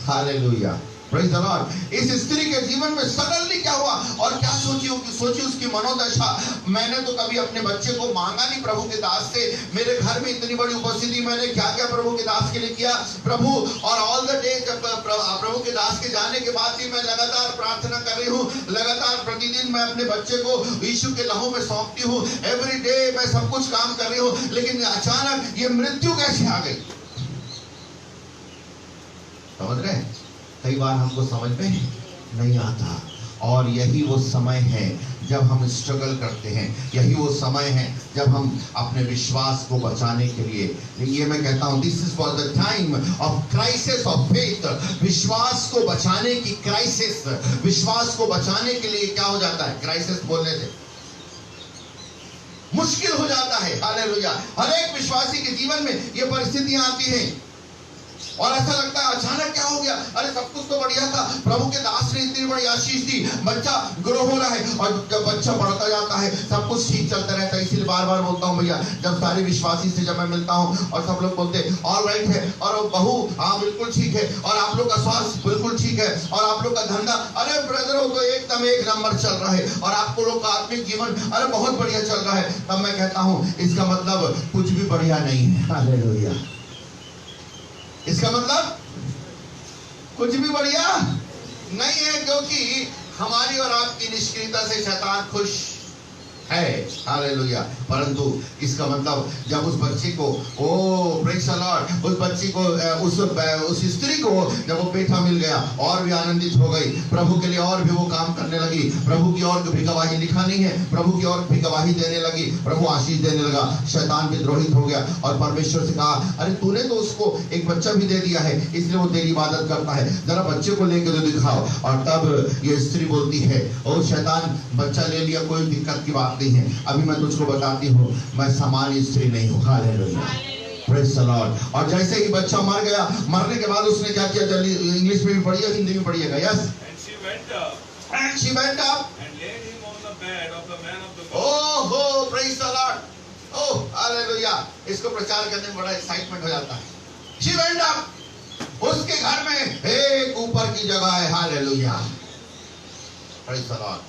E: Hallelujah, praise the lord. इस स्त्री के जीवन में सडनली क्या हुआ, और क्या सोचिए उसकी मनोदशा। मैंने तो कभी अपने बच्चे को मांगा नहीं प्रभु के दास से, मेरे घर में इतनी बड़ी उपस्थिति, मैंने क्या क्या प्रभु के दास के लिए किया प्रभु। और ऑल द डे प्रभु के दास के जाने के बाद भी मैं लगातार प्रार्थना कर रही हूँ, लगातार प्रतिदिन मैं अपने बच्चे को यीशु के लहू में सौंपती हूँ, एवरी डे मैं सब कुछ काम कर रही हूँ, लेकिन अचानक ये मृत्यु कैसे आ गई। समझ रहे हैं, कई बार हमको समझ में नहीं आता, और यही वो समय है जब हम स्ट्रगल करते हैं, यही वो समय है जब हम अपने विश्वास को बचाने के लिए, ये मैं कहता हूँ this is for the time of crisis of faith. विश्वास को बचाने की क्राइसिस, विश्वास को बचाने के लिए क्या हो जाता है, क्राइसिस बोलने से मुश्किल हो जाता है। हालेलुया, हर एक विश्वासी के जीवन में ये परिस्थितियां आती हैं, और ऐसा लगता है अचानक क्या हो गया, अरे सब कुछ तो बढ़िया था, प्रभु के दास ने इतनी बड़ी आशीष दी, बच्चा ग्रो हो रहा है, और जब बच्चा बढ़ता जाता है सब कुछ ठीक चलता रहता है। इसीलिए बार बार बोलता हूँ भैया, जब सारे विश्वासी से जब मैं मिलता हूँ और सब लोग बोलते हैं ऑल राइट है, और बहू हाँ बिल्कुल ठीक है, और आप लोग का स्वास्थ्य बिल्कुल ठीक है, और आप लोग का धंधा, अरे ब्रदर वो तो एकदम एक नंबर चल रहा है, और आप लोग का आत्मिक जीवन अरे बहुत बढ़िया चल रहा है, तब मैं कहता हूँ इसका मतलब कुछ भी बढ़िया नहीं है। हालेलुया, इसका मतलब कुछ भी बढ़िया नहीं है, क्योंकि हमारी और आपकी निष्क्रियता से शैतान खुश है। हालेलुया, परंतु इसका मतलब जब उस बच्चे को, ओ प्रेज़ द लॉर्ड, उस बच्ची को, उस स्त्री को जब वो बेटा मिल गया, और भी आनंदित हो गई, प्रभु के लिए और भी वो काम करने लगी, प्रभु की और भी गवाही, लिखा नहीं है, प्रभु की और भी गवाही देने लगी, प्रभु आशीष देने लगा। शैतान भी द्रोहित हो गया, और परमेश्वर से कहा अरे तूने तो उसको एक बच्चा भी दे दिया है, इसलिए वो तेरी इबादत करता है, जरा बच्चे को लेकर तो दिखाओ। और तब ये स्त्री बोलती है, ओ शैतान, बच्चा ले लिया, कोई दिक्कत की बात नहीं है, अभी मैं तुझको बताती हूँ मैं सामान्य स्त्री नहीं हूँ। Hallelujah, praise the Lord. और जैसे ही बच्चा मर गया, मरने के बाद उसने क्या किया, जल्दी इंग्लिश में भी पढ़िएगा, हिंदी में पढ़िएगा। Yes, and she went up
B: and laid him on the bed of the man of the God.
E: Oh, oh, praise the Lord. Oh, hallelujah. इसको प्रचार करने में बड़ा एक्साइटमेंट हो जाता है। She went up. उसके घर में एक ऊपर की जगह है। Hallelujah, praise the Lord.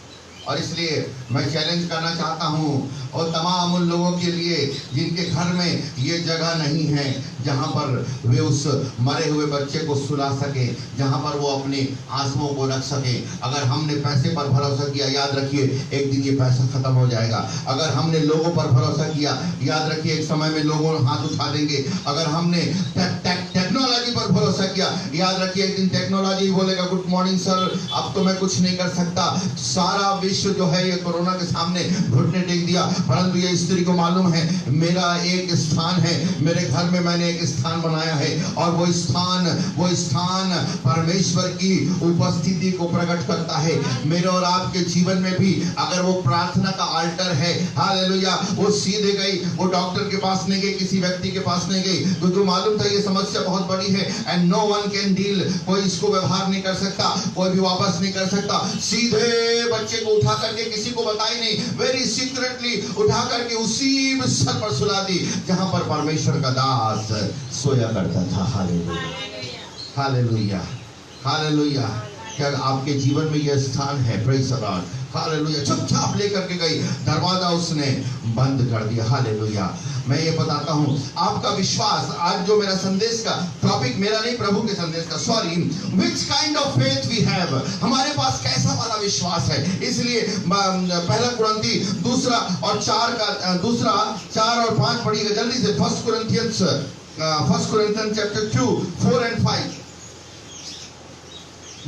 E: और इसलिए मैं चैलेंज करना चाहता हूँ और तमाम उन लोगों के लिए जिनके घर में ये जगह नहीं है जहाँ पर वे उस मरे हुए बच्चे को सुला सके, जहाँ पर वो अपनी आंसुओं को रख सके। अगर हमने पैसे पर भरोसा किया, याद रखिए एक दिन ये पैसा खत्म हो जाएगा। अगर हमने लोगों पर भरोसा किया, याद रखिए एक समय में लोगों हाथ उठा देंगे। अगर हमने टेक्नोलॉजी पर भरोसा किया, याद रखिए एक दिन टेक्नोलॉजी बोलेगा गुड मॉर्निंग सर, अब तो मैं कुछ नहीं कर सकता। सारा विश्व जो है ये कोरोना के सामने घुटने टेक दिया, परंतु ये स्त्री को मालूम है मेरा एक स्थान है, मेरे घर में मैंने एक स्थान बनाया है और वो स्थान परमेश्वर की उपस्थिति को प्रकट करता है। मेरे और आपके जीवन में भी अगर वो प्रार्थना का अल्टर है, हालेलुया, वो सीधे गई, वो डॉक्टर के पास नहीं गई, किसी व्यक्ति के पास नहीं गई, क्योंकि मालूम था ये समस्या बहुत बड़ी है and no one can deal, कोई इसको व्यवहार नहीं कर सकता, कोई भी वापस नहीं कर सकता। सीधे बच्चे को उठा करके, किसी को बताई नहीं, वेरी सीक्रेटली उठा करके उसी बिस्तर पर सुला दी जहां पर परमेश्वर का दास सोया करता था। Hallelujah, hallelujah, hallelujah. क्या आपके जीवन में यह स्थान है? Praise the lord, hallelujah. चुपचाप लेकर के गई, दरवाजा उसने बंद कर दिया। हालेलुया। मैं ये बताता हूँ आपका विश्वास, आज जो मेरा संदेश का टॉपिक, मेरा नहीं प्रभु के संदेश का, sorry, which kind of faith we have, हमारे पास कैसा वाला विश्वास है। इसलिए पहला कुरिन्थी 2 और 4 और 5 पढ़िएगा जल्दी से। 1 Corinthians चैप्टर 2, 4 and 5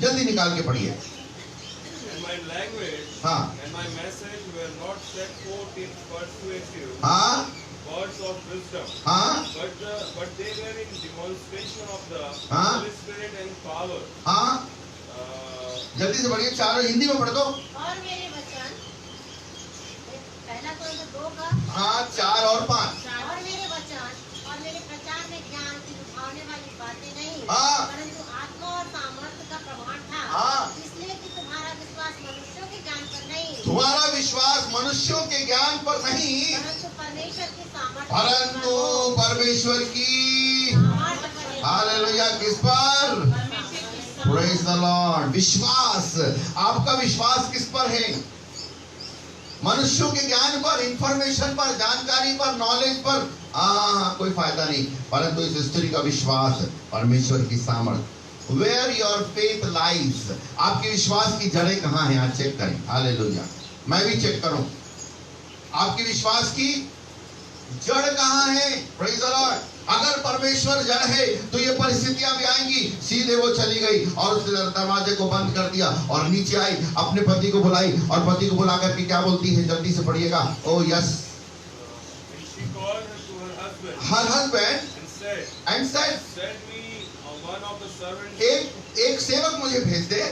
E: जल्दी निकाल के पढ़िए।
B: And my language
E: हाँ
B: and my message were not set forth in persuasive
E: हाँ
B: words of wisdom,
E: हाँ
B: but they were in demonstration of the
E: हाँ?
B: Holy Spirit and power.
E: हाँ जल्दी से पढ़िए। 4 हिंदी में पढ़ दो।
A: और मेरे वचन, पहला तो 2 का,
E: हाँ 4 और 5।
A: और मेरे वचन और मेरे प्रचार में ज्ञान की लुभावने वाली बातें नहीं,
E: हाँ।
A: परंतु आत्मा और सामर्थ्य का प्रमाण था,
E: हाँ।
A: इसलिए कि तुम्हारा विश्वास मनुष्यों के ज्ञान पर नहीं,
E: तुम्हारा विश्वास मनुष्यों के ज्ञान पर नहीं,
A: परंतु परमेश्वर की सामर्थ्य
E: परंतु परमेश्वर की,
A: पर।
E: हालेलुया, किस पर? Praise the Lord. विश्वास, आपका विश्वास किस पर है? मनुष्यों के ज्ञान पर, इंफॉर्मेशन पर, जानकारी पर, नॉलेज पर कोई फायदा नहीं, परंतु इस स्त्री का विश्वास परमेश्वर की सामर्थ। वेयर योर फेथ लाइज, आपके विश्वास की जड़ें कहाँ हैं? आज चेक करें। हालेलुया। मैं भी चेक करूं आपके विश्वास की जड़ कहाँ है। Praise the Lord. अगर परमेश्वर जड़ है तो ये परिस्थितियां भी आएंगी। सीधे वो चली गई और उसने दरवाजे को बंद कर दिया और नीचे आई, अपने पति को बुलाई और पति को बुला करके क्या बोलती है? जल्दी से पढ़िएगा। ओ yes.
B: And she called to her husband
E: her husband
B: and
E: and said,
B: send me one of the servants
E: एक सेवक मुझे भेज दे,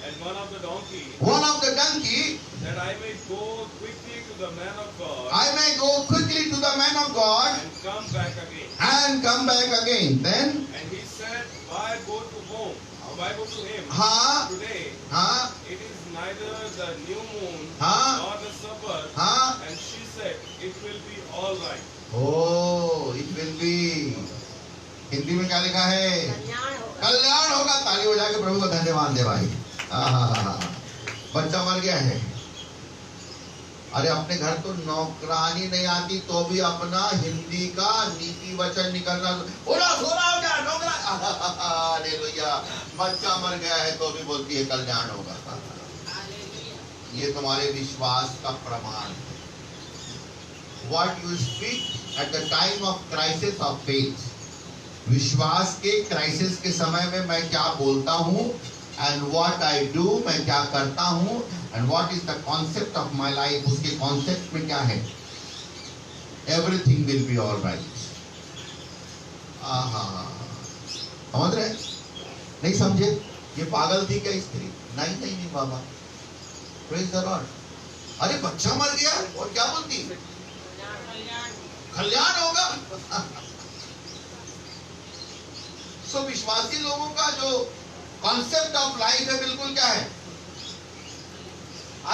B: and one of the donkey,
E: one of the donkey,
B: that I may go quickly to the man of God
E: I may go quickly to the man of God
B: and come back again.
E: and come back again. Then
B: And he said, why go to home? Why go to him?
E: हाँ
B: Today
E: हाँ
B: it is neither the new moon
E: हाँ?
B: nor the Sabbath.
E: हाँ?
B: And she said, it will be all right.
E: Oh, it will be, Hindi में क्या लिखा है?
A: कल्याण होगा।
E: कल्याण होगा। ताली बजा के प्रभु को धन्यवाद दे भाई। बच्चा मर गया है। अरे अपने घर तो नौकरानी नहीं आती तो भी अपना हिंदी का नीति वचन निकलना, थोड़ा हो गया नौकरा, हालेलुया। बच्चा मर गया है तो भी बोलती है कल्याण होगा। ये तुम्हारे विश्वास का प्रमाण है। What you speak at the time of crisis of faith, विश्वास के क्राइसिस के समय में मैं क्या बोलता हूँ, and what I do, मैं क्या करता हूँ, and what is the concept of my life, उसके कॉन्सेप्ट में क्या है, everything will be all right. समझ रहे? नहीं समझे? ये पागल थी क्या स्त्री? नहीं बाबा। Praise the Lord. अरे बच्चा मर गया और क्या बोलती? कल्याण होगा। सो विश्वासी लोगों का जो कॉन्सेप्ट ऑफ लाइफ है बिल्कुल क्या है?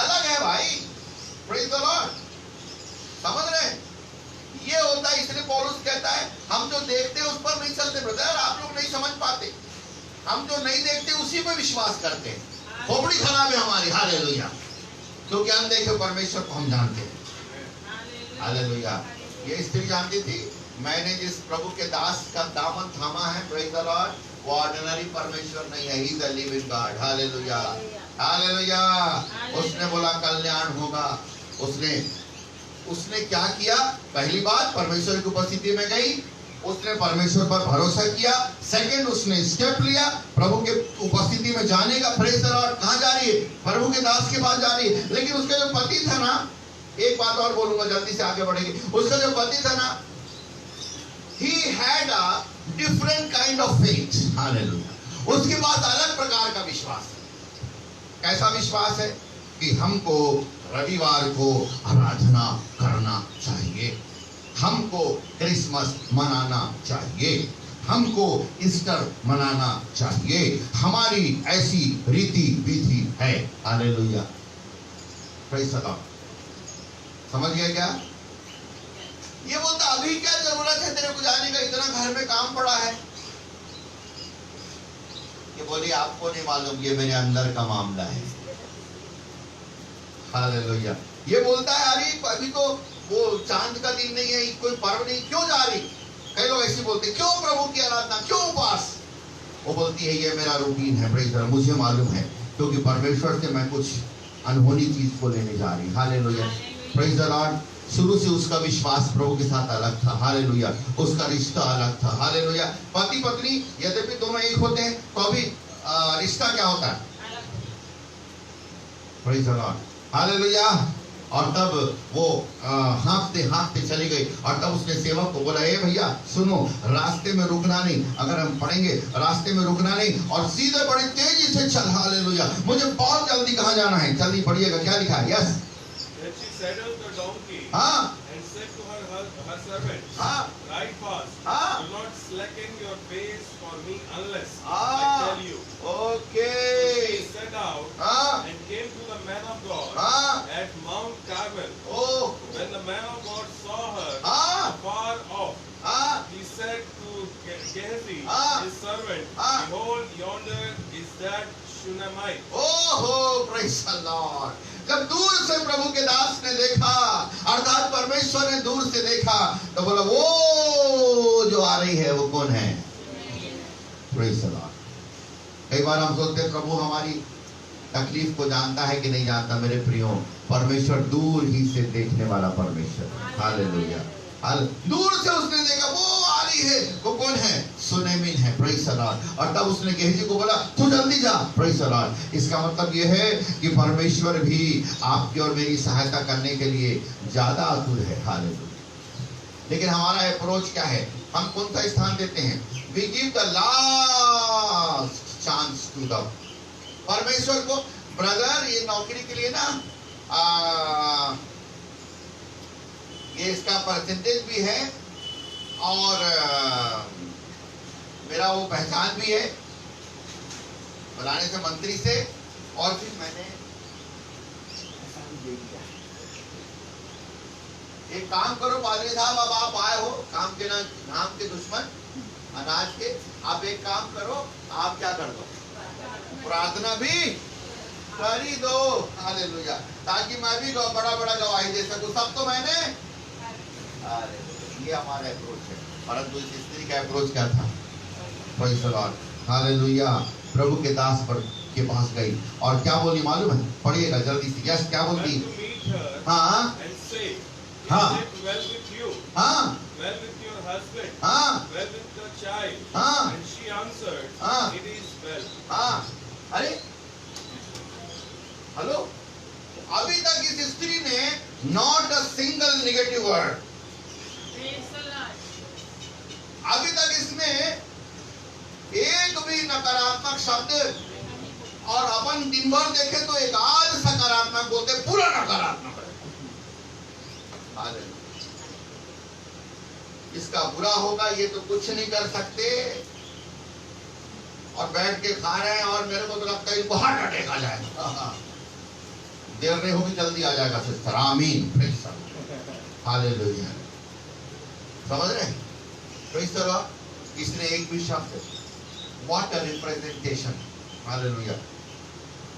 E: अलग है भाई। Praise the Lord. समझ रहे? ये होता है, इसलिए पौलुस कहता है हम जो देखते हैं उस पर नहीं चलते ब्रदर, आप लोग नहीं समझ पाते। हम जो नहीं देखते उसी पर विश्वास करते हैं। खोपड़ी खराब है हमारी। हालेलुया। क्योंकि अनदेखे परमेश्वर को हम जानते हैं। हालेलुया। ये स्त्री जानती थी मैंने जिस प्रभु के दास का दामन थामा है, प्रेज द लॉर्ड, वो ऑर्डिनरी परमेश्वर नहीं है, he is the living God. Hallelujah, hallelujah. उसने बोला कल्याण होगा। उसने क्या किया? पहली बात परमेश्वर की उपस्थिति में गई, उसने परमेश्वर पर भरोसा किया। सेकंड, उसने स्टेप लिया प्रभु के उपस्थिति में जाने का। Praise the Lord. कहाँ जा रही है? प्रभु के दास के पास जा रही है। लेकिन उसका जो पति था ना, एक बात और बोलूंगा, जल्दी से आगे बढ़ेंगे। उसका जो पति था ना, he had a different kind of faith. Hallelujah. उसके पास अलग प्रकार का विश्वास है। कैसा विश्वास है? कि हमको रविवार को आराधना करना चाहिए, हमको क्रिसमस मनाना चाहिए, हमको ईस्टर मनाना चाहिए, हमारी ऐसी रीति विधि है। हालेलुया। Praise the Lord. समझ गए क्या? ये बोलता अभी क्या जरूरत है तेरे को जाने का, इतना घर में काम पड़ा है। ये बोली आपको नहीं मालूम, ये मेरे अंदर का मामला है। हालेलुया। ये बोलता है अरे अभी तो वो चांद का दिन नहीं है, कोई पर्व नहीं, क्यों जा रही? कई लोग ऐसे बोलते, क्यों प्रभु की आराधना, क्यों उपवास? वो बोलती है ये मेरा रूटीन है, प्रेज़ द लॉर्ड, मुझे मालूम है, क्योंकि परमेश्वर से मैं कुछ अनहोनी चीज को लेने जा रही। Hallelujah, praise the Lord. शुरू से उसका विश्वास प्रभु के साथ अलग था। हालेलुया। उसका रिश्ता अलग था। हालेलुया। पति पत्नी यद्यपि दोनों एक होते हैं, तो अभी रिश्ता क्या होता है? Praise the lord. हालेलुया। और तब वो हाँफते हाँफते चली गई, और तब उसने सेवक को बोला, ए भैया सुनो, रास्ते में रुकना नहीं, अगर हम पढ़ेंगे रास्ते में रुकना नहीं, और सीधे बड़ी तेजी से चल। हालेलुया। मुझे बहुत जल्दी कहाँ जाना है, जल्दी पढ़िएगा क्या लिखा है। Yes.
B: Then she saddled the donkey
E: हाँ
B: and said to her servants,
E: हाँ
B: ride fast,
E: हाँ
B: do not slacken your pace for me unless I
E: हाँ
B: tell you.
E: Okay
B: She set out
E: हाँ
B: and came to the man of God
E: हाँ
B: at Mount Carmel.
E: Oh
B: When the man of God saw her
E: हाँ
B: afar off,
E: हाँ
B: he said to Gehazi,
E: Ah.
B: his servant,
E: Ah.
B: behold, yonder is that Shunammite.
E: ओहो, praise the Lord. जब दूर से प्रभु के दास ने देखा, अर्थात परमेश्वर ने दूर से देखा, तो बोला वो जो आ रही है वो कौन है? Praise the Lord. कई बार हम सोचते हैं प्रभु हमारी तकलीफ को जानता है कि नहीं जानता। मेरे प्रियो, परमेश्वर दूर ही से देखने वाला परमेश्वर। हालेलुया। दूर से उसने देखा वो आ रही है, वो कौन है? सुनेमिन है। Praise the Lord. और तब उसने गेहजी को बोला तू जल्दी जा। Praise the Lord. इसका मतलब ये है कि परमेश्वर भी आपकी और मेरी सहायता करने के लिए ज्यादा आतुर है। हालेलुया। लेकिन हमारा अप्रोच क्या है? हम कौन सा स्थान देते हैं? We give the last chance to the परमेश्वर को। ब्रदर ये नौकरी के लिए ना ये इसका परसेंटेज भी है, और मेरा वो पहचान भी है बुलाने से, मंत्री से, और फिर मैंने दे दिया। एक काम करो पादरी साहब, अब आप आए हो काम के नाम के दुश्मन अनाज के, आप एक काम करो, आप क्या कर दो, प्रार्थना भी कर ही दो। हालेलुया। ताकि मैं भी बड़ा बड़ा गवाही दे सकूं। सब तो मैंने, ये हमारा अप्रोच है। परंतु इस स्त्री का अप्रोच क्या था? Praise the lord. हालेलुया। प्रभु के दास पर के पास गई और क्या बोली मालूम है? पढ़िएगा जल्दी से। यस, क्या बोलती?
B: Went to meet her
E: हाँ
B: and say,
E: हाँ
B: is it well with you?
E: हाँ
B: Well with your husband?
E: हाँ
B: Well with the child?
E: हाँ
B: And she answered,
E: हाँ
B: it is well.
E: हाँ। अरे हेलो, अभी तक इस स्त्री ने not a single negative word, अभी तक इसने एक भी नकारात्मक शब्द, और अपन दिन भर देखे तो एक आध सकारात्मक बोलते, पूरा नकारात्मक है। इसका बुरा होगा ये तो कुछ नहीं कर सकते, और बैठ के खा रहे हैं, और मेरे को तो लगता है हार्ट अटैक आ जाएगा। देर नहीं होगी, जल्दी आ जाएगा सिस्टर। आमीन। Praise the lord. हालेलुया। समझ रहे हैं? Praise the Lord. इसने एक भी शब्द, what a representation. Hallelujah.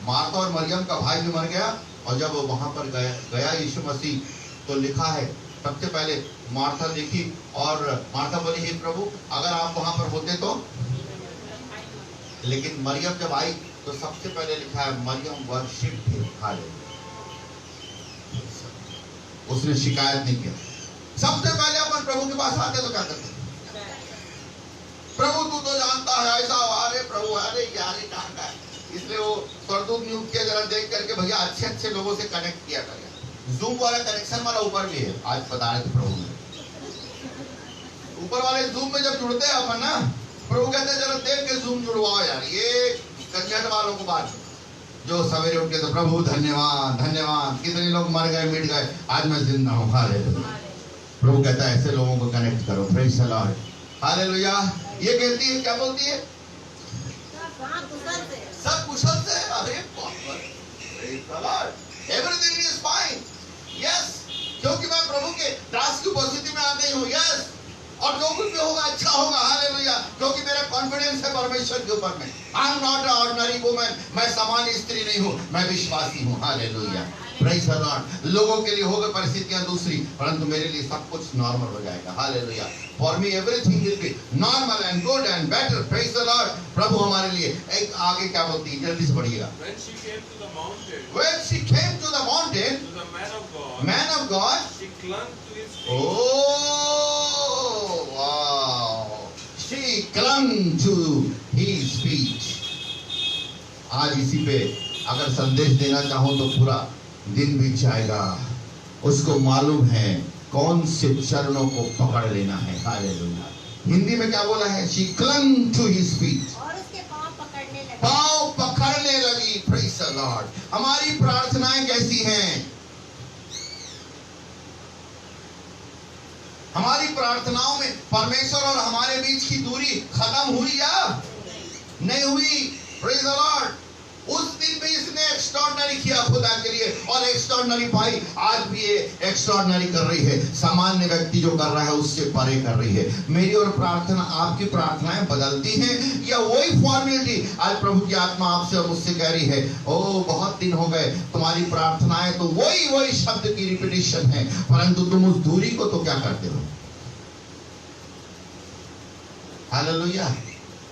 E: Martha और मरियम का भाई भी मर गया, और जब वो वहां पर गया यीशु मसीह, तो लिखा है सबसे पहले मार्था देखी और मार्था बोली, हे प्रभु अगर आप वहां पर होते तो। लेकिन मरियम जब आई तो सबसे पहले लिखा है मरियम वर्शिप थी। उसने शिकायत नहीं किया। सबसे पहले अपन प्रभु के पास आते तो क्या करते? प्रभु तू तो जानता है ऐसा, अरे प्रभु अरे यार ये कहाँ का है। इसलिए वो स्वर्गदूत नियुक्त किया, जरा देख करके भैया अच्छे अच्छे लोगों से कनेक्ट किया करेगा। जूम वाला कनेक्शन वाला ऊपर भी है, आज बता रहे थे प्रभु ने। ऊपर वाले जूम में जब जुड़ते हैं अपन ना, प्रभु कहते हैं जरा देख के जूम जुड़वाओ यार। ये कंजर वालों को बात जो सवेरे उठ के तो प्रभु धन्यवाद धन्यवाद, कितने लोग मर गए मिट गए, आज मैं जिंदा हूँ। हालेलुया। प्रभु कहता है ऐसे लोगों को कनेक्ट करो। Praise the lord. हालेलुया। ये कहती है, क्या बोलती है? सब कुशल से। अरे praise the Lord. Everything is fine. Yes, क्योंकि मैं प्रभु के दास की उपस्थिति में आ गई हूँ। यस, और जो कुछ भी होगा अच्छा होगा। हालेलुया। क्योंकि मेरा कॉन्फिडेंस है परमेश्वर के ऊपर में। I am not a ordinary woman. मैं सामान्य स्त्री नहीं हूँ, मैं विश्वासी हूँ। हालेलुया। Praise the Lord. लोगों के लिए होगा परिस्थितियां दूसरी, परंतु मेरे लिए सब कुछ नॉर्मल हो जाएगा। Hallelujah. For me everything will be normal and good and better. Praise the lord. प्रभु हमारे लिए एक आगे क्या बोलती है, जल्दी से पढ़िएगा।
B: When she came to the mountain,
E: When she came to the mountain,
B: to the man
E: man of God,
B: she clung to his feet.
E: oh wow, she clung to his feet. आज इसी पे अगर संदेश देना चाहो तो पूरा दिन बीत जाएगा। उसको मालूम है कौन से चरणों को पकड़ लेना है। हालेलुया। हिंदी में क्या बोला है? She clung to his feet.
A: और उसके पाँव पकड़ने लगे।
E: पाँव पकड़ने लगी। Praise the Lord. हमारी प्रार्थनाएं कैसी हैं? हमारी प्रार्थनाओं में परमेश्वर और हमारे बीच की दूरी खत्म हुई या नहीं हुई? Praise the Lord. उस दिन भी इसने एक्स्ट्राऑर्डिनरी किया खुदा के लिए, और एक्स्ट्राऑर्डिनरी भाई आज भी ये एक्स्ट्राऑर्डिनरी कर रही है। सामान्य व्यक्ति जो कर रहा है उससे परे कर रही है। मेरी और प्रार्थना, आपकी प्रार्थनाएं बदलती हैं या वही फॉर्मेलिटी? आज प्रभु की आत्मा आपसे और मुझसे कह रही है, ओ बहुत दिन हो गए, तुम्हारी प्रार्थनाएं तो वही शब्द की रिपीटिशन है, परंतु तुम उस दूरी को तो क्या करते हो? हालेलुया।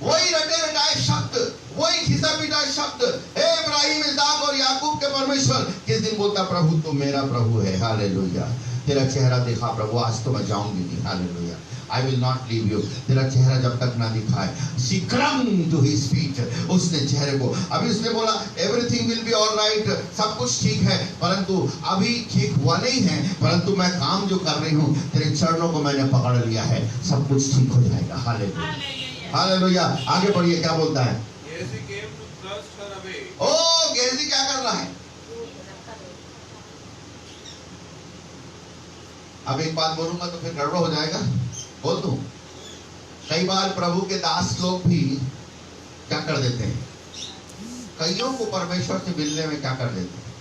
E: वही रटे रटाए शब्द, वही घिसा पिटा शब्द। हे इब्राहिम, इसहाक और याकूब के परमेश्वर, किस दिन बोलता प्रभु तो मेरा प्रभु है। हालेलुया। तेरा चेहरा देखा प्रभु, आज तो मैं जाऊंगी नहीं। Hallelujah. I will not leave you. तेरा चेहरा जब तक ना दिखाए। She clung to his feet. उसने चेहरे को, अभी उसने बोला everything will be all right, सब कुछ ठीक है, परंतु अभी ठीक हुआ नहीं है, परंतु मैं काम जो कर रही हूँ तेरे चरणों को मैंने पकड़ लिया है, सब कुछ ठीक हो जाएगा। हालेलुया। हालेलुया। आगे बढ़िए, क्या बोलता है?
B: Gehazi came to thrust her away.
E: ओ गेहजी क्या कर रहा है? अब एक बात बोलूंगा तो फिर गड़बड़ हो जाएगा, बोल दूं। कई बार प्रभु के दास लोग भी क्या कर देते हैं? कईयों को परमेश्वर से मिलने में क्या कर देते हैं?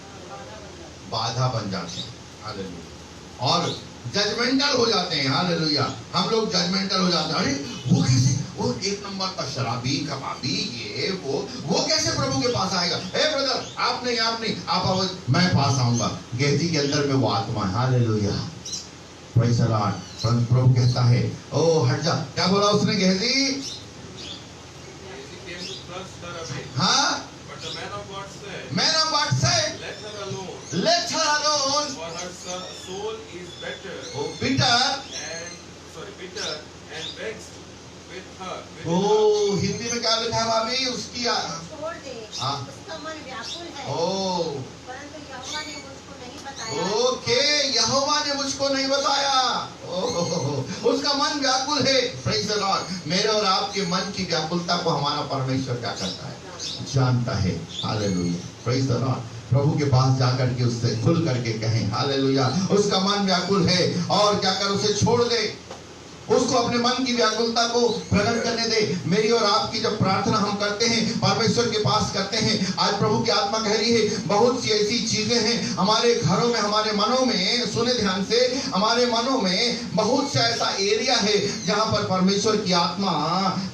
E: बाधा बन जाते हैं। हालेलुया। और जजमेंटल हो जाते हैं। हालेलुया। हम लोग जजमेंटल हो जाते हैं। अरे वो कैसे, वो एक नंबर का शराबी कबाबी, ये वो कैसे प्रभु के पास आएगा? हे ब्रदर, आप नहीं आप आओ, मैं पास आऊंगा। गेहजी के अंदर में वो आत्मा है। हालेलुया। Praise the lord. प्रभु कहता है, ओ हट जा। क्या बोला उसने? Gehazi
B: Gehazi came to thrust her away.
E: हाँ,
B: But the man of God said,
E: man of God said,
B: let her alone,
E: let her alone,
B: for her soul is bitter
E: oh bitter.
B: bitter and vexed with her.
E: ओ हिंदी में क्या लिखा है भाभी? उसकी
A: छोड़ दे,
E: हाँ।
A: उसका मन व्याकुल है,
E: ओ
A: परंतु यहोवा ने मुझको नहीं बताया।
E: ओके, यहोवा ने मुझको नहीं बताया। उसका मन व्याकुल है। Praise the Lord. मेरे और आपके मन की व्याकुलता को हमारा परमेश्वर क्या करता है? जानता है। हालेलुया। Praise the lord. प्रभु के पास जाकर के उससे खुल करके कहें, हालेलुया, उसका मन व्याकुल है, और क्या कर उसे छोड़ दे, उसको अपने मन की व्याकुलता को प्रकट करने दे। मेरी और आपकी जब प्रार्थना हम करते हैं, परमेश्वर के पास करते हैं, आज प्रभु की आत्मा कह रही है, बहुत सी ऐसी चीजें हैं हमारे घरों में, हमारे मनों में, सुने ध्यान से, हमारे मनों में बहुत सा ऐसा एरिया है जहां पर परमेश्वर की आत्मा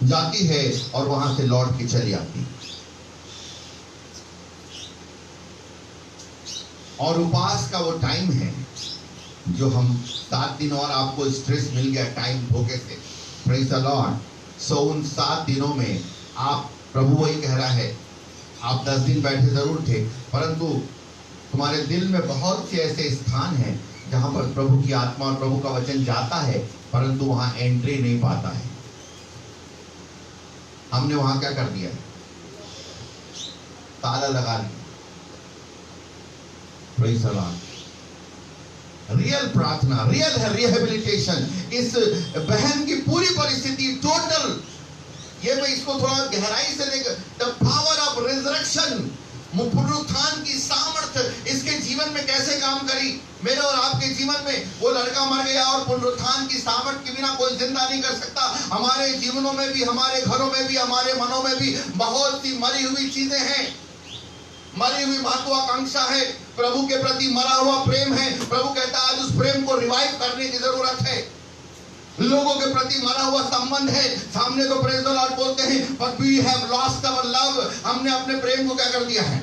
E: जाती है और वहां से लौट के चली आती है। और उपवास का वो टाइम है जो हम 7 दिन और आपको स्ट्रेस मिल गया टाइम धोखे से, प्रेज द लॉर्ड। सो उन 7 दिनों में आप, प्रभु वही कह रहा है, आप 10 दिन बैठे जरूर थे, परंतु तुम्हारे दिल में बहुत से ऐसे स्थान हैं जहां पर प्रभु की आत्मा और प्रभु का वचन जाता है, परंतु वहां एंट्री नहीं पाता है। हमने वहां क्या कर दिया? ताला लगा दिया। Praise the Lord. रियल प्रार्थना, रियल है रिहेबिलिटेशन। इस बहन की पूरी परिस्थिति टोटल, ये मैं इसको थोड़ा गहराई से लेकर, द पावर ऑफ रिजरेक्शन, पुनरुत्थान की सामर्थ्य इसके जीवन में कैसे काम करी। मेरे और आपके जीवन में वो लड़का मर गया और पुनरुत्थान की सामर्थ्य के बिना कोई जिंदा नहीं कर सकता। हमारे जीवनों में भी, हमारे घरों में भी, हमारे मनों में भी बहुत सी मरी हुई चीजें हैं, मरी हुई महत्वाकांक्षा है, प्रभु के प्रति मरा हुआ प्रेम है। प्रभु कहता है आज उस प्रेम को रिवाइव करने की जरूरत है। लोगों के प्रति मरा हुआ संबंध है। सामने तो प्रेज द लॉर्ड बोलते हैं, but we have lost our love, हमने अपने प्रेम को क्या कर दिया है?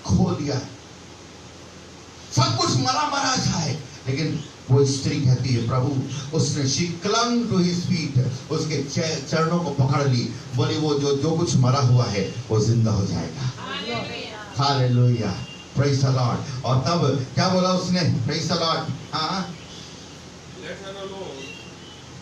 E: खो दिया है। सब कुछ मरा मरा सा है, लेकिन वो स्त्री कहती है, प्रभु, उसने she clung to his feet, उसके चरणों को पकड़ ली, बोली वो जो कुछ मरा हुआ है वो जिंदा हो जाएगा। Hallelujah, praise the Lord. और तब क्या बोला उसने? Praise the Lord. हाँ,
B: Let her alone.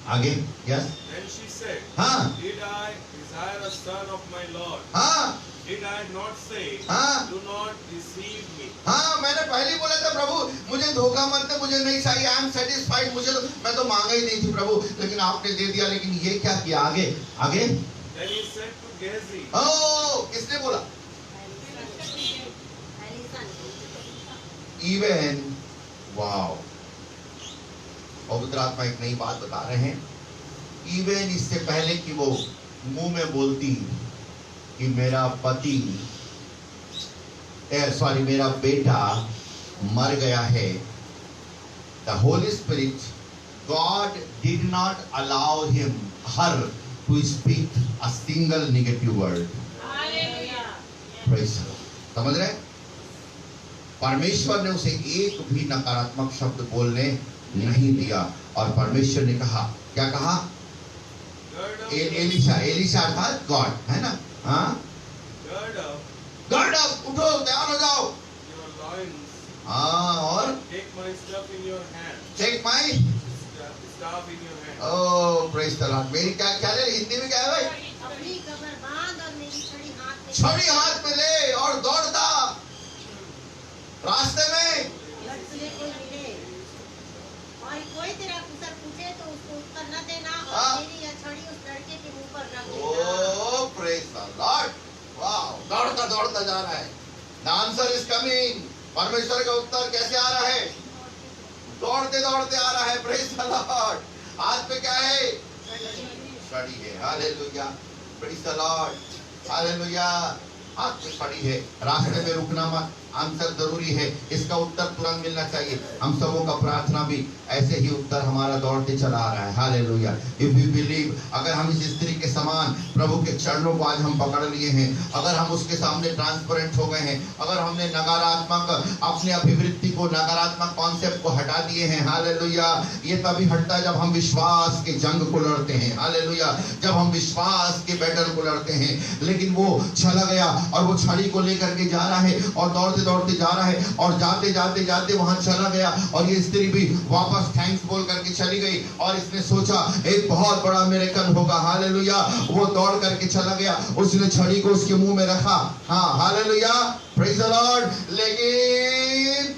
E: आगे, यस।
B: Then she said,
E: हाँ,
B: Did I desire a son of my Lord?
E: हाँ,
B: Did I not say,
E: हाँ,
B: Do not deceive me?
E: हाँ, मैंने पहले ही बोला था, प्रभु मुझे धोखा मत दे, मुझे नहीं चाहिए, आई एम सेटिस्फाइड, मुझे तो, मैं तो मांगा ही नहीं थी प्रभु, लेकिन आपने दे दिया। लेकिन ये क्या किया? आगे, आगे।
B: Then he said to Gehazi,
E: ओ, किसने बोला? इवन, वाओ, पवित्र आत्मा एक नई बात बता रहे हैं। इवन इससे पहले कि वो मुंह में बोलती कि मेरा पति, सॉरी, मेरा बेटा मर गया है, the Holi spirit, God did not allow her to speak a single negative word. Praise the Lord. समझ रहे? परमेश्वर ने उसे एक भी नकारात्मक शब्द बोलने नहीं दिया। और परमेश्वर ने कहा, क्या कहा? एलिशा अर्थात गॉड, है ना? हाँ, गर्ड अप, उठो, तैयार हो जाओ। हाँ, और
B: Take my stuff in your hand.
E: Take my,
B: Staff in your hand.
E: Oh praise the lord. मेरी क्या ले, हिंदी में क्या है भाई?
A: अपनी कमर बांध और मेरी छड़ी हाथ में,
E: छड़ी हाथ में ले और दौड़ता रास्ते में।
A: तुझे कोई मिले और कोई तेरा कुशल पूछे तो उसको उत्तर न देना,
E: हाँ।
A: और मेरी यह छड़ी उस लड़के के मुंह पर रख देना।
E: ओह प्रेज द लॉर्ड। वाओ, दौड़ता दौड़ता जा रहा है। The answer is coming. परमेश्वर का उत्तर कैसे आ रहा है? दौड़ते दौड़ते आ रहा है। Praise the Lord. हाथ में क्या है? छड़ी है। Hallelujah, praise the lord, hallelujah. हाथ में छड़ी है। रास्ते में रुकना मत। आंसर जरूरी है, इसका उत्तर तुरंत मिलना चाहिए। हम सबों का प्रार्थना भी ऐसे ही उत्तर हमारा दौड़ते चला आ रहा है। हालेलुया। इफ यू बिलीव, अगर हम इस स्त्री के समान प्रभु के चरणों को आज हम पकड़ लिए हैं, अगर हम उसके सामने ट्रांसपेरेंट हो गए हैं, अगर हमने नकारात्मक अपने अभिवृत्ति को, नकारात्मक कॉन्सेप्ट को हटा दिए हैं, हालेलुया, ये तभी हटता है जब हम विश्वास के जंग को लड़ते हैं। हालेलुया, जब हम विश्वास के बैटल को लड़ते हैं। लेकिन वो चला गया और वो छड़ी को लेकर के जा रहा है और दौड़ते दौड़ते जा रहा है, और जाते जाते जाते वहां चला गया। और ये स्त्री भी वापस थैंक्स बोल करके चली गई, और इसने सोचा एक बहुत बड़ा मिरेकल होगा। हालेलुया। वो दौड़ करके चला गया, उसने छड़ी को उसके मुंह में रखा। हाँ, हालेलुया, प्रेज द लॉर्ड। लेकिन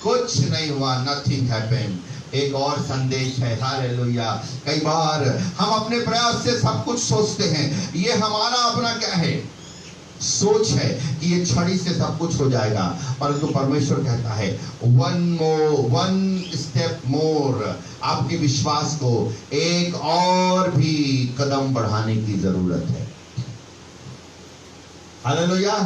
E: कुछ नहीं हुआ, नथिंग हैपेंड। एक और संदेश है। हालेलुया। कई बार हम अपने प्रयास से सब कुछ सोचते हैं, ये हमारा अपना क्या है? सोच है कि ये छड़ी से सब कुछ हो जाएगा, परंतु परमेश्वर कहता है वन स्टेप मोर। आपके विश्वास को एक और भी कदम बढ़ाने की जरूरत है। हालेलुया।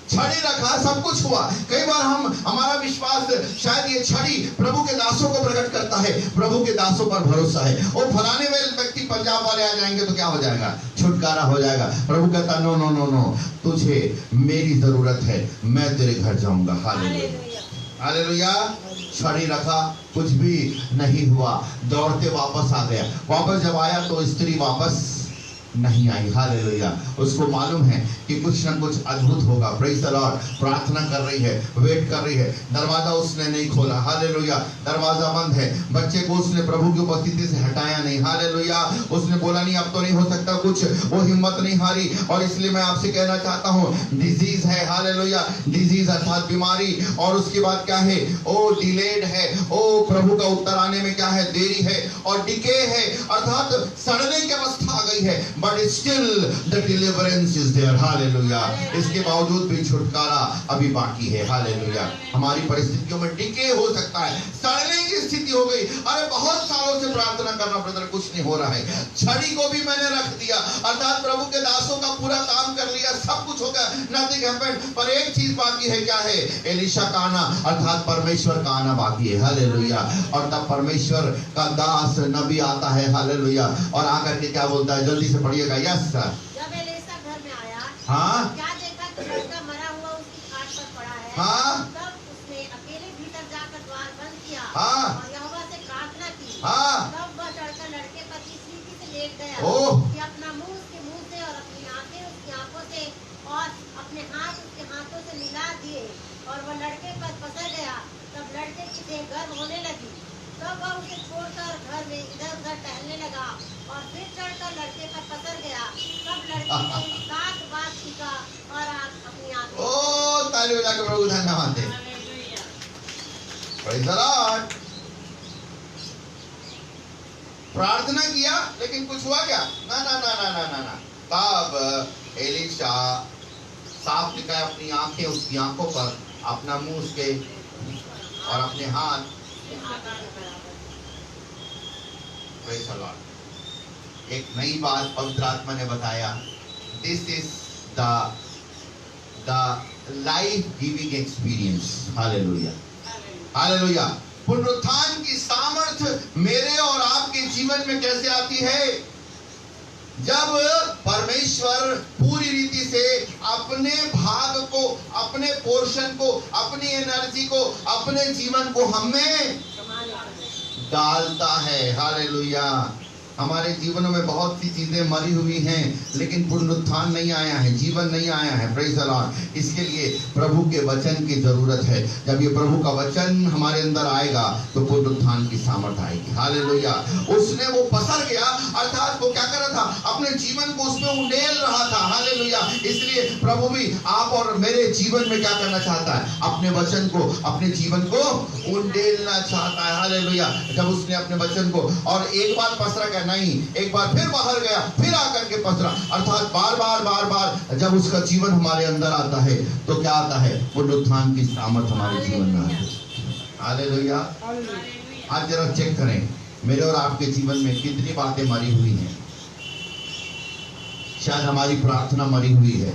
E: छड़ी रखा, सब कुछ हुआ। कई बार हमारा विश्वास, शायद ये छड़ी प्रभु के दासों को प्रकट करता है, प्रभु के दासों पर भरोसा है। और फलाने व्यक्ति पंजाब वाले आ जाएंगे तो क्या हो जाएगा? छुटकारा हो जाएगा। प्रभु कहता नो नो नो नो, तुझे मेरी जरूरत है, मैं तेरे घर जाऊंगा। Hallelujah, hallelujah. छड़ी रखा, कुछ भी नहीं हुआ, दौड़ते वापस आ गया। वापस जब आया तो स्त्री वापस नहीं आई। हालेलुया। उसको मालूम है कि कुछ ना कुछ अद्भुत होगा। Praise the Lord. प्रार्थना कर रही है, वेट कर रही है, दरवाजा उसने नहीं खोला। हालेलुया। दरवाजा बंद है। बच्चे को उसने प्रभु की उपस्थिति से हटाया नहीं। हालेलुया। उसने बोला नहीं अब तो नहीं हो सकता कुछ, वो हिम्मत नहीं हारी। और इसलिए मैं आपसे कहना चाहता हूँ, डिजीज है, हालेलुया, डिजीज अर्थात बीमारी, और उसके बाद क्या है, ओ डिलेड है, ओ प्रभु का उत्तर आने में क्या है, देरी है, और डिके है अर्थात सड़ने की अवस्था आ गई है। But still the deliverance is there. Hallelujah. इसके बावजूद भी छुटकारा अभी बाकी है। हालेलुया। हमारी परिस्थितियों में डिके हो सकता है, सड़ने की स्थिति हो गई। अरे बहुत सालों से प्रार्थना करना ब्रदर, कुछ नहीं हो रहा है। छड़ी को भी मैंने रख दिया, अर्थात प्रभु के दासों का पूरा काम कर लिया, सब कुछ हो गया, नथिंग हैपेंड। पर एक चीज बाकी है, क्या है? एलिशा का आना अर्थात परमेश्वर का आना बाकी है। हालेलुया। और तब परमेश्वर का दास नबी आता है। हालेलुया। और आकर के क्या बोलता है, जल्दी से पढ़िएगा। Yes sir.
A: जब एलीशा घर में आया,
E: हाँ,
A: क्या देखा कि लड़का मरा हुआ उसकी खाट पर पड़ा है।
E: हाँ,
A: तब उसने अकेले भीतर जाकर द्वार बंद किया
E: हाँ,
A: और यहोवा से प्रार्थना की।
E: हाँ,
A: तब वह लड़का लड़के पर इस रीति से लेट गया
E: ओह,
A: कि अपना मुंह उसके मुंह से और अपनी आंखें उसकी आंखों से और अपने हाथ उसके हाथों से मिला दिए, और वह लड़के पर पसर गया। तब लड़के की देह गर्म होने लगी। तब वह उसे छोड़कर घर में इधर उधर टहलने लगा और फिर चढ़कर लड़के पर पसर गया। तब लड़के ने 7 बार छींका और अपनी आंखें।
E: ओ ताली बजा के प्रभु धन्यवाद दे। Praise the Lord. प्रार्थना किया लेकिन कुछ हुआ क्या? ना ना ना ना ना ना ना। तब एलीशा साफ लिखा है, अपनी आंखें उसकी आंखों पर, अपना मुंह उसके और अपने हाथ। Praise the Lord. एक नई बात पवित्र आत्मा ने बताया, this is the life giving experience. Hallelujah, hallelujah. पुनरुत्थान की सामर्थ्य मेरे और आपके जीवन में कैसे आती है? जब परमेश्वर पूरी रीति से अपने भाग को, अपने पोर्शन को, अपनी एनर्जी को, अपने जीवन को हमें डालता है। हालेलुया। हमारे जीवनों में बहुत सी चीजें मरी हुई हैं, लेकिन पुनरुत्थान नहीं आया है, जीवन नहीं आया है। Praise the Lord. इसके लिए प्रभु के वचन की जरूरत है। जब ये प्रभु का वचन हमारे अंदर आएगा तो पुनरुत्थान की सामर्थ आएगी। हालेलुया। उसने वो पसर गया, अर्थात वो क्या कर रहा था, अपने जीवन को उसमें उंडेल रहा था। हालेलुया। इसलिए प्रभु भी आप और मेरे जीवन में क्या करना चाहता है, अपने वचन को, अपने जीवन को उंडेलना चाहता है। हालेलुया। जब उसने अपने वचन को, और एक बार पसरा क्या, नहीं, एक बार फिर बाहर गया, फिर आकर के पसरा, अर्थात बार बार बार बार जब उसका जीवन हमारे अंदर आता है तो क्या आता है, पुनरुत्थान की सामर्थ हमारे जीवन में आती है। हालेलुया। आज जरा चेक करें मेरे और आपके जीवन में कितनी बातें मरी हुई हैं। शायद हमारी प्रार्थना मरी हुई है,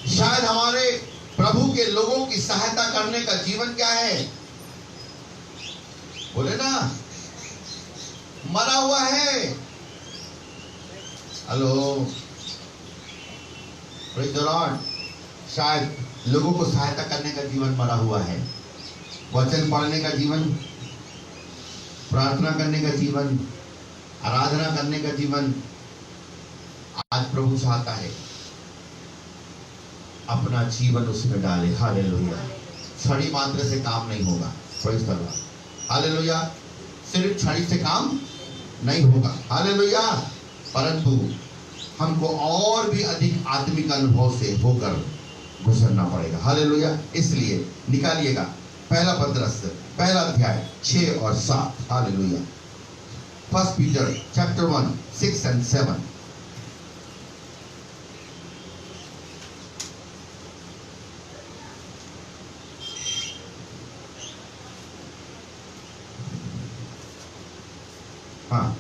E: शायद हमारे प्रभु के लोगों की सहायता करने का जीवन क्या है, बोले ना, मरा हुआ है। Hello, praise the Lord. शायद लोगों को सहायता करने का जीवन मरा हुआ है, वचन पढ़ने का जीवन, प्रार्थना करने का जीवन, आराधना करने का जीवन। आज प्रभु चाहता है अपना जीवन उसमें डाले। हालेलुया। छड़ी मात्र से काम नहीं होगा। Praise the lord. हालेलुया। सिर्फ छड़ी से काम नहीं होगा। हालेलुया। परंतु हमको और भी अधिक आत्मिक अनुभव से होकर गुजरना पड़ेगा। हालेलुया। इसलिए निकालिएगा पहला पत्रस, पहला अध्याय 6 और 7। हालेलुया। 1 Peter chapter 1 6 and 7। हाँ,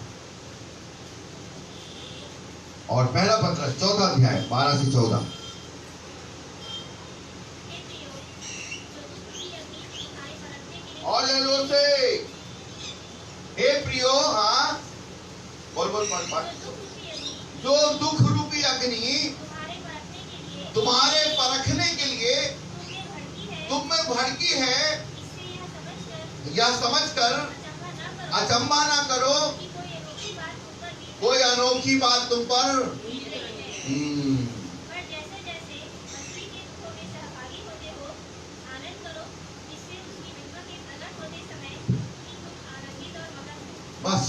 E: और पहला पत्र 14 अध्याय 12 से 14। और जोर से, हे प्रियो, हाँ बोल बोल पढ़ पढ़। जो दुख रूपी अग्नि तुम्हारे परखने के लिए तुम में भड़की है, यह समझकर अचंभा ना करो कोई अनोखी बात तुम पर। बस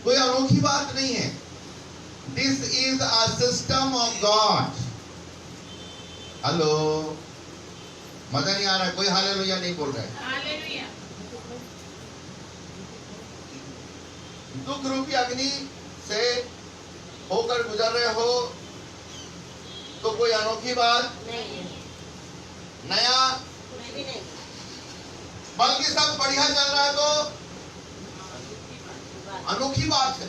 E: कोई अनोखी बात नहीं है। This is a system of God. Hello, मजा नहीं आ रहा है? कोई हालेलुया नहीं बोल रहा है। दुख रूपी अग्नि से होकर गुजर रहे हो तो कोई अनोखी बात
A: नहीं है,
E: नया,
A: कुछ भी नहीं।
E: बल्कि सब बढ़िया चल रहा है तो अनोखी बात है।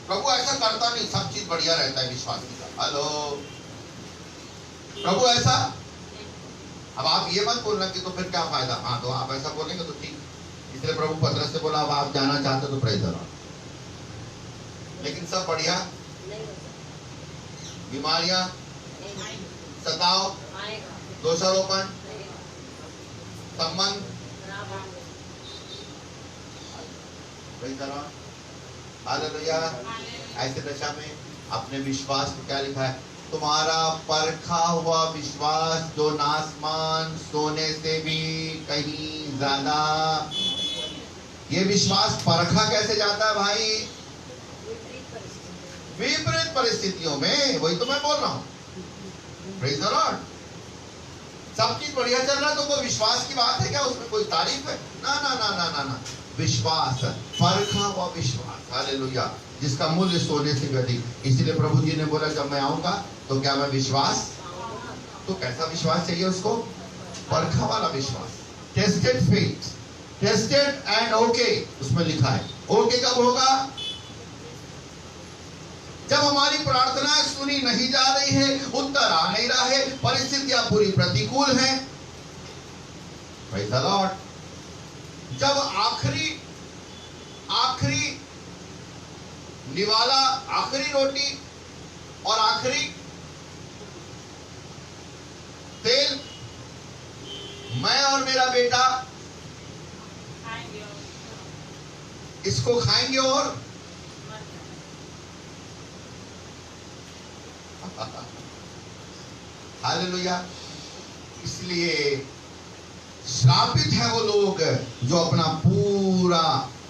E: प्रभु ऐसा करता नहीं, सब चीज बढ़िया रहता है विश्वासी का। हेलो, प्रभु ऐसा। अब आप ये मत बोलना कि तो फिर क्या फायदा। हाँ, तो आप ऐसा बोलेंगे तो ठीक। इसलिए प्रभु पतरस से बोला अब आप जाना चाहते तो प्रेज द लॉर्ड। लेकिन सब बढ़िया,
A: नहीं हो सकता,
E: बीमारियां,
A: नहीं
E: सताव,
A: आएगा,
E: दोषारोपण,
A: नहीं
E: संबंध,
A: खराब होंगे।
E: Praise the lord, hallelujah. ऐसे दशा में अपने विश्वास को क्या लिखा है? तुम्हारा परखा हुआ विश्वास जो नासमान सोने से भी कहीं ज्यादा। ये विश्वास परखा कैसे जाता है भाई? विपरीत परिस्थितियों में। वही तो मैं बोल रहा हूं। Praise the Lord. सब चीज बढ़िया चल रहा है तो कोई विश्वास की बात है क्या? उसमें कोई तारीफ है? ना ना ना ना ना ना। विश्वास, परखा हुआ विश्वास, हालेलुया, जिसका मूल्य सोने से भी अधिक। इसीलिए प्रभु जी ने बोला जब मैं आऊंगा तो क्या मैं विश्वास, तो कैसा विश्वास चाहिए उसको? परखा वाला विश्वास, tested faith, tested and okay उसमें लिखा है। ओके कब होगा? जब हमारी प्रार्थना सुनी नहीं जा रही है, उत्तर आ नहीं रहा है, परिस्थितियां पूरी प्रतिकूल हैं। Praise the Lord. जब आखिरी निवाला, आखिरी रोटी और आखिरी तेल मैं और मेरा बेटा इसको खाएंगे और हालेलुया। इसलिए श्रापित है वो लोग जो अपना पूरा,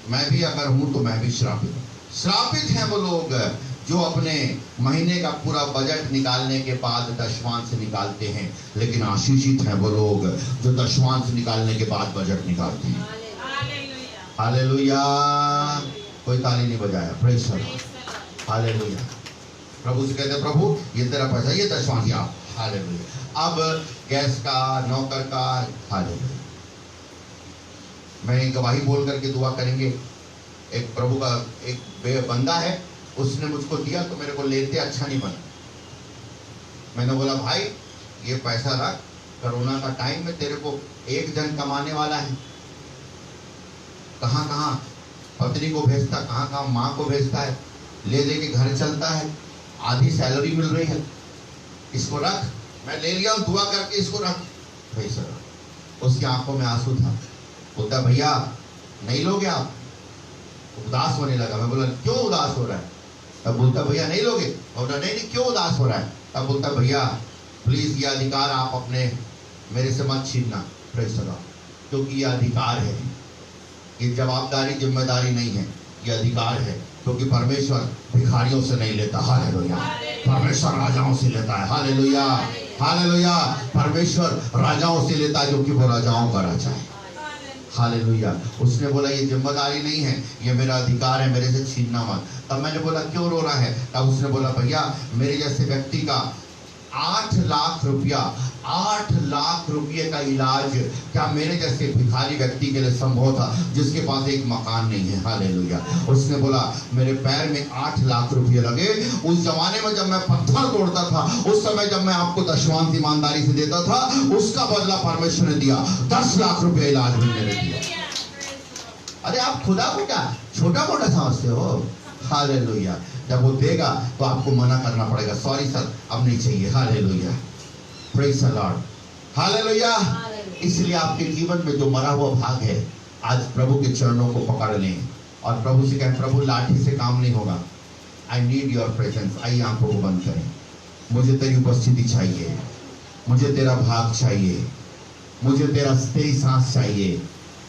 E: मैं भी अगर हूं तो मैं भी श्रापित हूं। श्रापित है वो लोग जो अपने महीने का पूरा बजट निकालने के बाद दशमांश निकालते हैं, लेकिन आशीषित है वो लोग जो दशमांश निकालने के बाद बजट निकालते हैं। हालेलुया। कोई ताली नहीं बजाया। Praise the lord, hallelujah. प्रभु से कहते प्रभु ये तेरा पैसा, ये दशमांश आप। हालेलुया। अब गैस का, नौकर का, हालेलुया। मैं एक गवाही बोल करके दुआ करेंगे। एक प्रभु का एक बंदा है, उसने मुझको दिया तो मेरे को लेते अच्छा नहीं बना। मैंने बोला भाई ये पैसा रख, कोरोना का टाइम में तेरे को एक जन कमाने वाला है, कहाँ कहाँ पत्नी को भेजता, कहाँ कहाँ माँ को भेजता है, ले दे के घर चलता है, आधी सैलरी मिल रही है, इसको रख। मैं ले लिया हूँ, दुआ करके इसको रख। भाई सर, उसकी आंखों में आंसू था। बोलता भैया नहीं लोगे आप? उदास होने लगा। मैं बोला क्यों उदास हो रहा है? तब बोलता भैया नहीं लोगे? बोला नहीं नहीं, क्यों उदास हो रहा है? तब बोलता भैया प्लीज ये अधिकार आप अपने मेरे से मत छीनना। Praise the Lord. क्योंकि ये अधिकार है, ये जवाबदारी जिम्मेदारी नहीं है, ये अधिकार है। क्योंकि परमेश्वर भिखारियों से नहीं लेता। हालेलुया। परमेश्वर राजाओं से लेता है। Hallelujah, hallelujah. परमेश्वर राजाओं से लेता है, जो कि वो राजाओं का राजा है। हालेलुया। उसने बोला ये जिम्मेदारी नहीं है, ये मेरा अधिकार है, मेरे से छीनना मत। तब मैंने बोला क्यों रो रहा है? तब उसने बोला भैया मेरे जैसे व्यक्ति का 8 लाख रुपये का इलाज क्या मेरे जैसे भिखारी व्यक्ति के लिए संभव था, जिसके पास एक मकान नहीं है? हालेलुया। उसने बोला मेरे पैर में 8 लाख रुपये लगे। उस जमाने में जब मैं पत्थर तोड़ता था, उस समय जब मैं आपको दशमांश ईमानदारी से देता था, उसका बदला परमेश्वर ने दिया। 10 लाख रुपये इलाज में मैंने दिया। अरे आप खुदा को क्या छोटा मोटा समझते हो? हालेलुया। जब वो देगा तो आपको मना करना पड़ेगा, सॉरी सर अब नहीं चाहिए। Hallelujah, praise the lord, hallelujah. इसलिए आपके जीवन में जो मरा हुआ भाग है, आज प्रभु के चरणों को पकड़ लें और प्रभु से कहें, प्रभु लाठी से काम नहीं होगा, आई नीड योर प्रेजेंस। आइए आंखों को बंद करें, मुझे तेरी उपस्थिति चाहिए, मुझे तेरा भाग चाहिए, मुझे तेरी सांस चाहिए,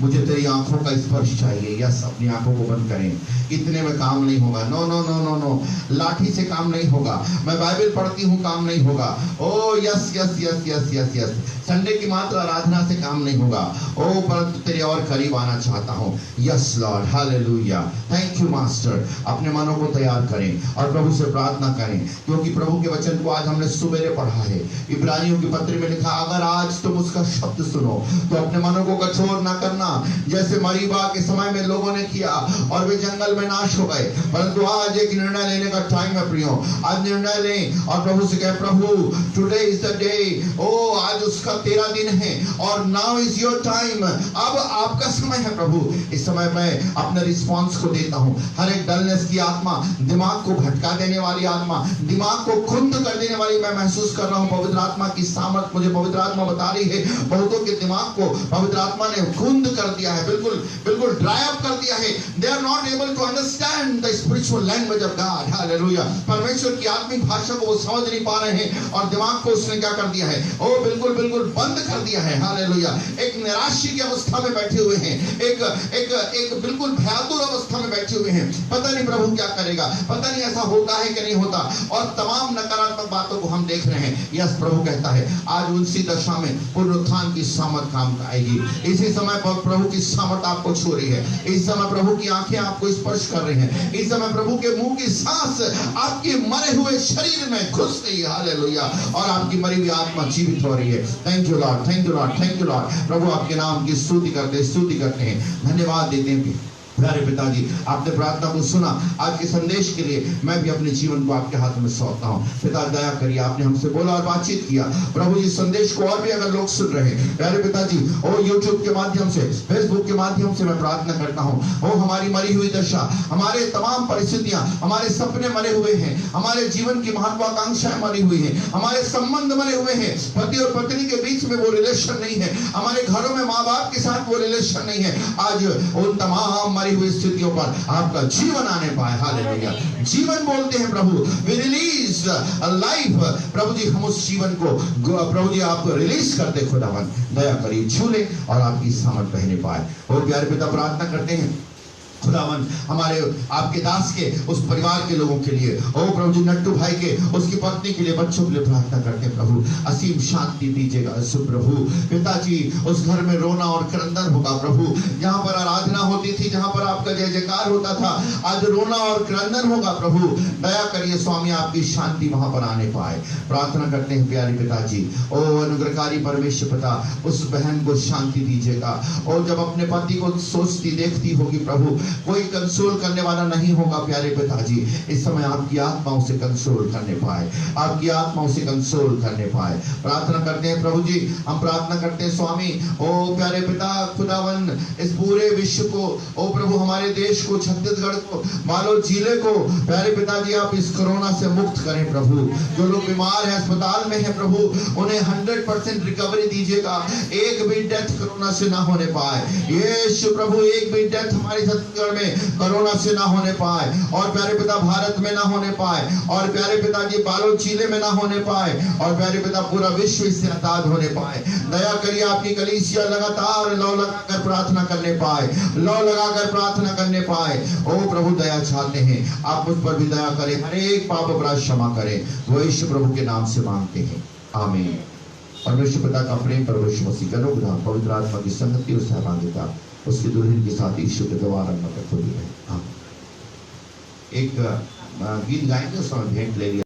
E: मुझे तेरी आंखों का स्पर्श चाहिए। यस, अपनी आंखों को बंद करें। इतने में काम नहीं होगा, no no no no no, लाठी से काम नहीं होगा, मैं बाइबल पढ़ती हूँ काम नहीं होगा, ओ yes yes yes yes yes yes, Sunday की मात्र आराधना से काम नहीं होगा, ओ परंतु तेरे और करीब आना चाहता हूँ। Yes Lord, hallelujah, thank you master. अपने मनों को तैयार करें और प्रभु से प्रार्थना करें, क्योंकि प्रभु के वचन को आज हमने सुबेरे पढ़ा है। इब्रानियों की पत्र में लिखा, अगर आज तुम उसका शब्द सुनो तो अपने मनों को कठोर ना करना, जैसे मरीबा के समय में लोगों ने किया और वे जंगल में नाश हो गए। परंतु आज एक निर्णय लेने का टाइम है प्रियो, आज निर्णय लें और प्रभु से कहें, प्रभु टुडे इज द डे, ओ आज उसका तेरा दिन है और नाउ इज योर टाइम, अब आपका समय है प्रभु। इस समय मैं अपने रिस्पॉन्स को देता हूं। हर एक डलनेस की आत्मा, दिमाग को भटका देने वाली आत्मा, दिमाग को कुंद कर देने वाली, मैं महसूस कर रहा हूं पवित्र आत्मा की सामर्थ। मुझे पवित्र आत्मा बता रही है, बहुतों के दिमाग को पवित्र आत्मा ने कुंद कर दिया है, बिल्कुल बिल्कुल ड्राई अप कर दिया है। They are not able to understand the spiritual language of God. Hallelujah, परमेश्वर की आत्मिक भाषा को वो समझ नहीं पा रहे हैं और दिमाग को उसने क्या कर दिया है, ओ बिल्कुल बिल्कुल बंद कर दिया है। हालेलुया, एक निराशा की अवस्था में बैठे हुए हैं, एक बिल्कुल भयातुर अवस्था में बैठे हुए हैं। पता नहीं प्रभु क्या करेगा, पता नहीं ऐसा होता है कि नहीं होता, और तमाम नकारात्मक बातों को हम देख रहे हैं। यस, प्रभु कहता है आज उसी दशा में पुनरुत्थान की सामर्थ काम आएगी। इसी समय पर प्रभु की सामर्थ आपको छू रही है, इस समय प्रभु की आंखें आपको स्पर्श कर रही हैं, इस समय प्रभु के मुंह की सांस आपके मरे हुए शरीर में घुस रही है। हालेलुया, और आपकी मरी हुई आत्मा जीवित हो रही है। Thank you lord, thank you lord, thank you lord. प्रभु आपके नाम की स्तुति करते हैं, धन्यवाद देते हैं। प्यारे पिताजी, आपने प्रार्थना को सुना, आज के संदेश के लिए मैं भी अपने जीवन को आपके हाथ में सौंपता हूँ। पिता दया करिए, आपने हमसे बोला और बातचीत किया प्रभु जी, संदेश को और भी अगर लोग सुन रहे हैं प्यारे पिताजी, ओ यूट्यूब के माध्यम से, फेसबुक के माध्यम से मैं प्रार्थना करता हूँ, ओ हमारी मरी हुई दशा, हमारे तमाम परिस्थितियां, हमारे सपने मरे हुए हैं, हमारे जीवन की महत्वाकांक्षाएं मरी हुई हैं, हमारे संबंध मरे हुए हैं, पति और पत्नी के बीच में वो रिलेशन नहीं है, हमारे घरों में माँ बाप के साथ वो रिलेशन नहीं है। आज उन तमाम मरी हुई स्थितियों पर आपका जीवन आने पाए। हालेलुया, जीवन बोलते हैं प्रभु, वी रिलीज लाइफ। प्रभु जी, हम उस जीवन को प्रभु जी आपको रिलीज कर दे, खुदावन दया करिए, छू ले और आपकी सामर्थ बहने पाए। और प्यारे पिता, प्रार्थना करते हैं खुदावन हमारे आपके दास के उस परिवार के लोगों के लिए, ओ प्रभु जी नट्टू भाई के, उसकी पत्नी के लिए, बच्चों के लिए प्रार्थना करते हैं प्रभु, असीम शांति दीजिएगा प्रभु। पिताजी, उस घर में रोना और क्रंदन होगा प्रभु, जहाँ पर आराधना होती थी, जहाँ पर आपका जय जयकार होता था, आज रोना और क्रंदन होगा प्रभु। दया करिए स्वामी, आपकी शांति वहां पर आने पाए। प्रार्थना करते हैं प्यारे पिताजी, ओ अनुग्रहकारी परमेश्वर पिता, उस बहन को शांति दीजिएगा, और जब अपने पति को सोचती देखती होगी प्रभु, कोई कंसोल करने वाला नहीं होगा। प्यारे पिताजी, इस समय आपकी आत्मा उसे कंसोल करने पाए, आपकी आत्मा उसे कंसोल करने पाए। प्रार्थना करते हैं प्रभु जी, हम प्रार्थना करते हैं स्वामी, ओ प्यारे पिता खुदावन, इस पूरे विश्व को, ओ प्रभु हमारे देश को, छत्तीसगढ़ को, बालोद जिले को, प्यारे पिताजी आप इस कोरोना से मुक्त करें प्रभु। जो लोग बीमार हैं, अस्पताल में हैं प्रभु, उन्हें 100% रिकवरी दीजिएगा, एक भी डेथ कोरोना से ना होने पाए। यीशु प्रभु, एक भी डेथ हमारे छत्तीसगढ़ में कोरोना से ना होने पाए, और प्यारे पिता भारत में ना होने पाए, और प्यारे पिताजी बालोद जिले में ना होने पाए, और प्यारे पिता पूरा विश्व इससे आजाद होने पाए। दया करिए, आपकी कलीसिया लगातार लौ लगाकर प्रार्थना करने पाए, लौ लगाकर प्रार्थना करने पाए। ओ प्रभु दया चाहते हैं, आप मुझ पर भी दया करें, हर एक पाप अपराध क्षमा करें। वो यीशु प्रभु के नाम से मांगते हैं, आमीन। परमेश्वर पिता का प्रेम, परमेश्वर मसीह का अनुग्रह, पवित्र आत्मा की संगति और सहभागिता उसकी दुल्हन के साथ ईश्वर के द्वारा है। एक गीत गाएंगे, उस समय भेंट ले लिया।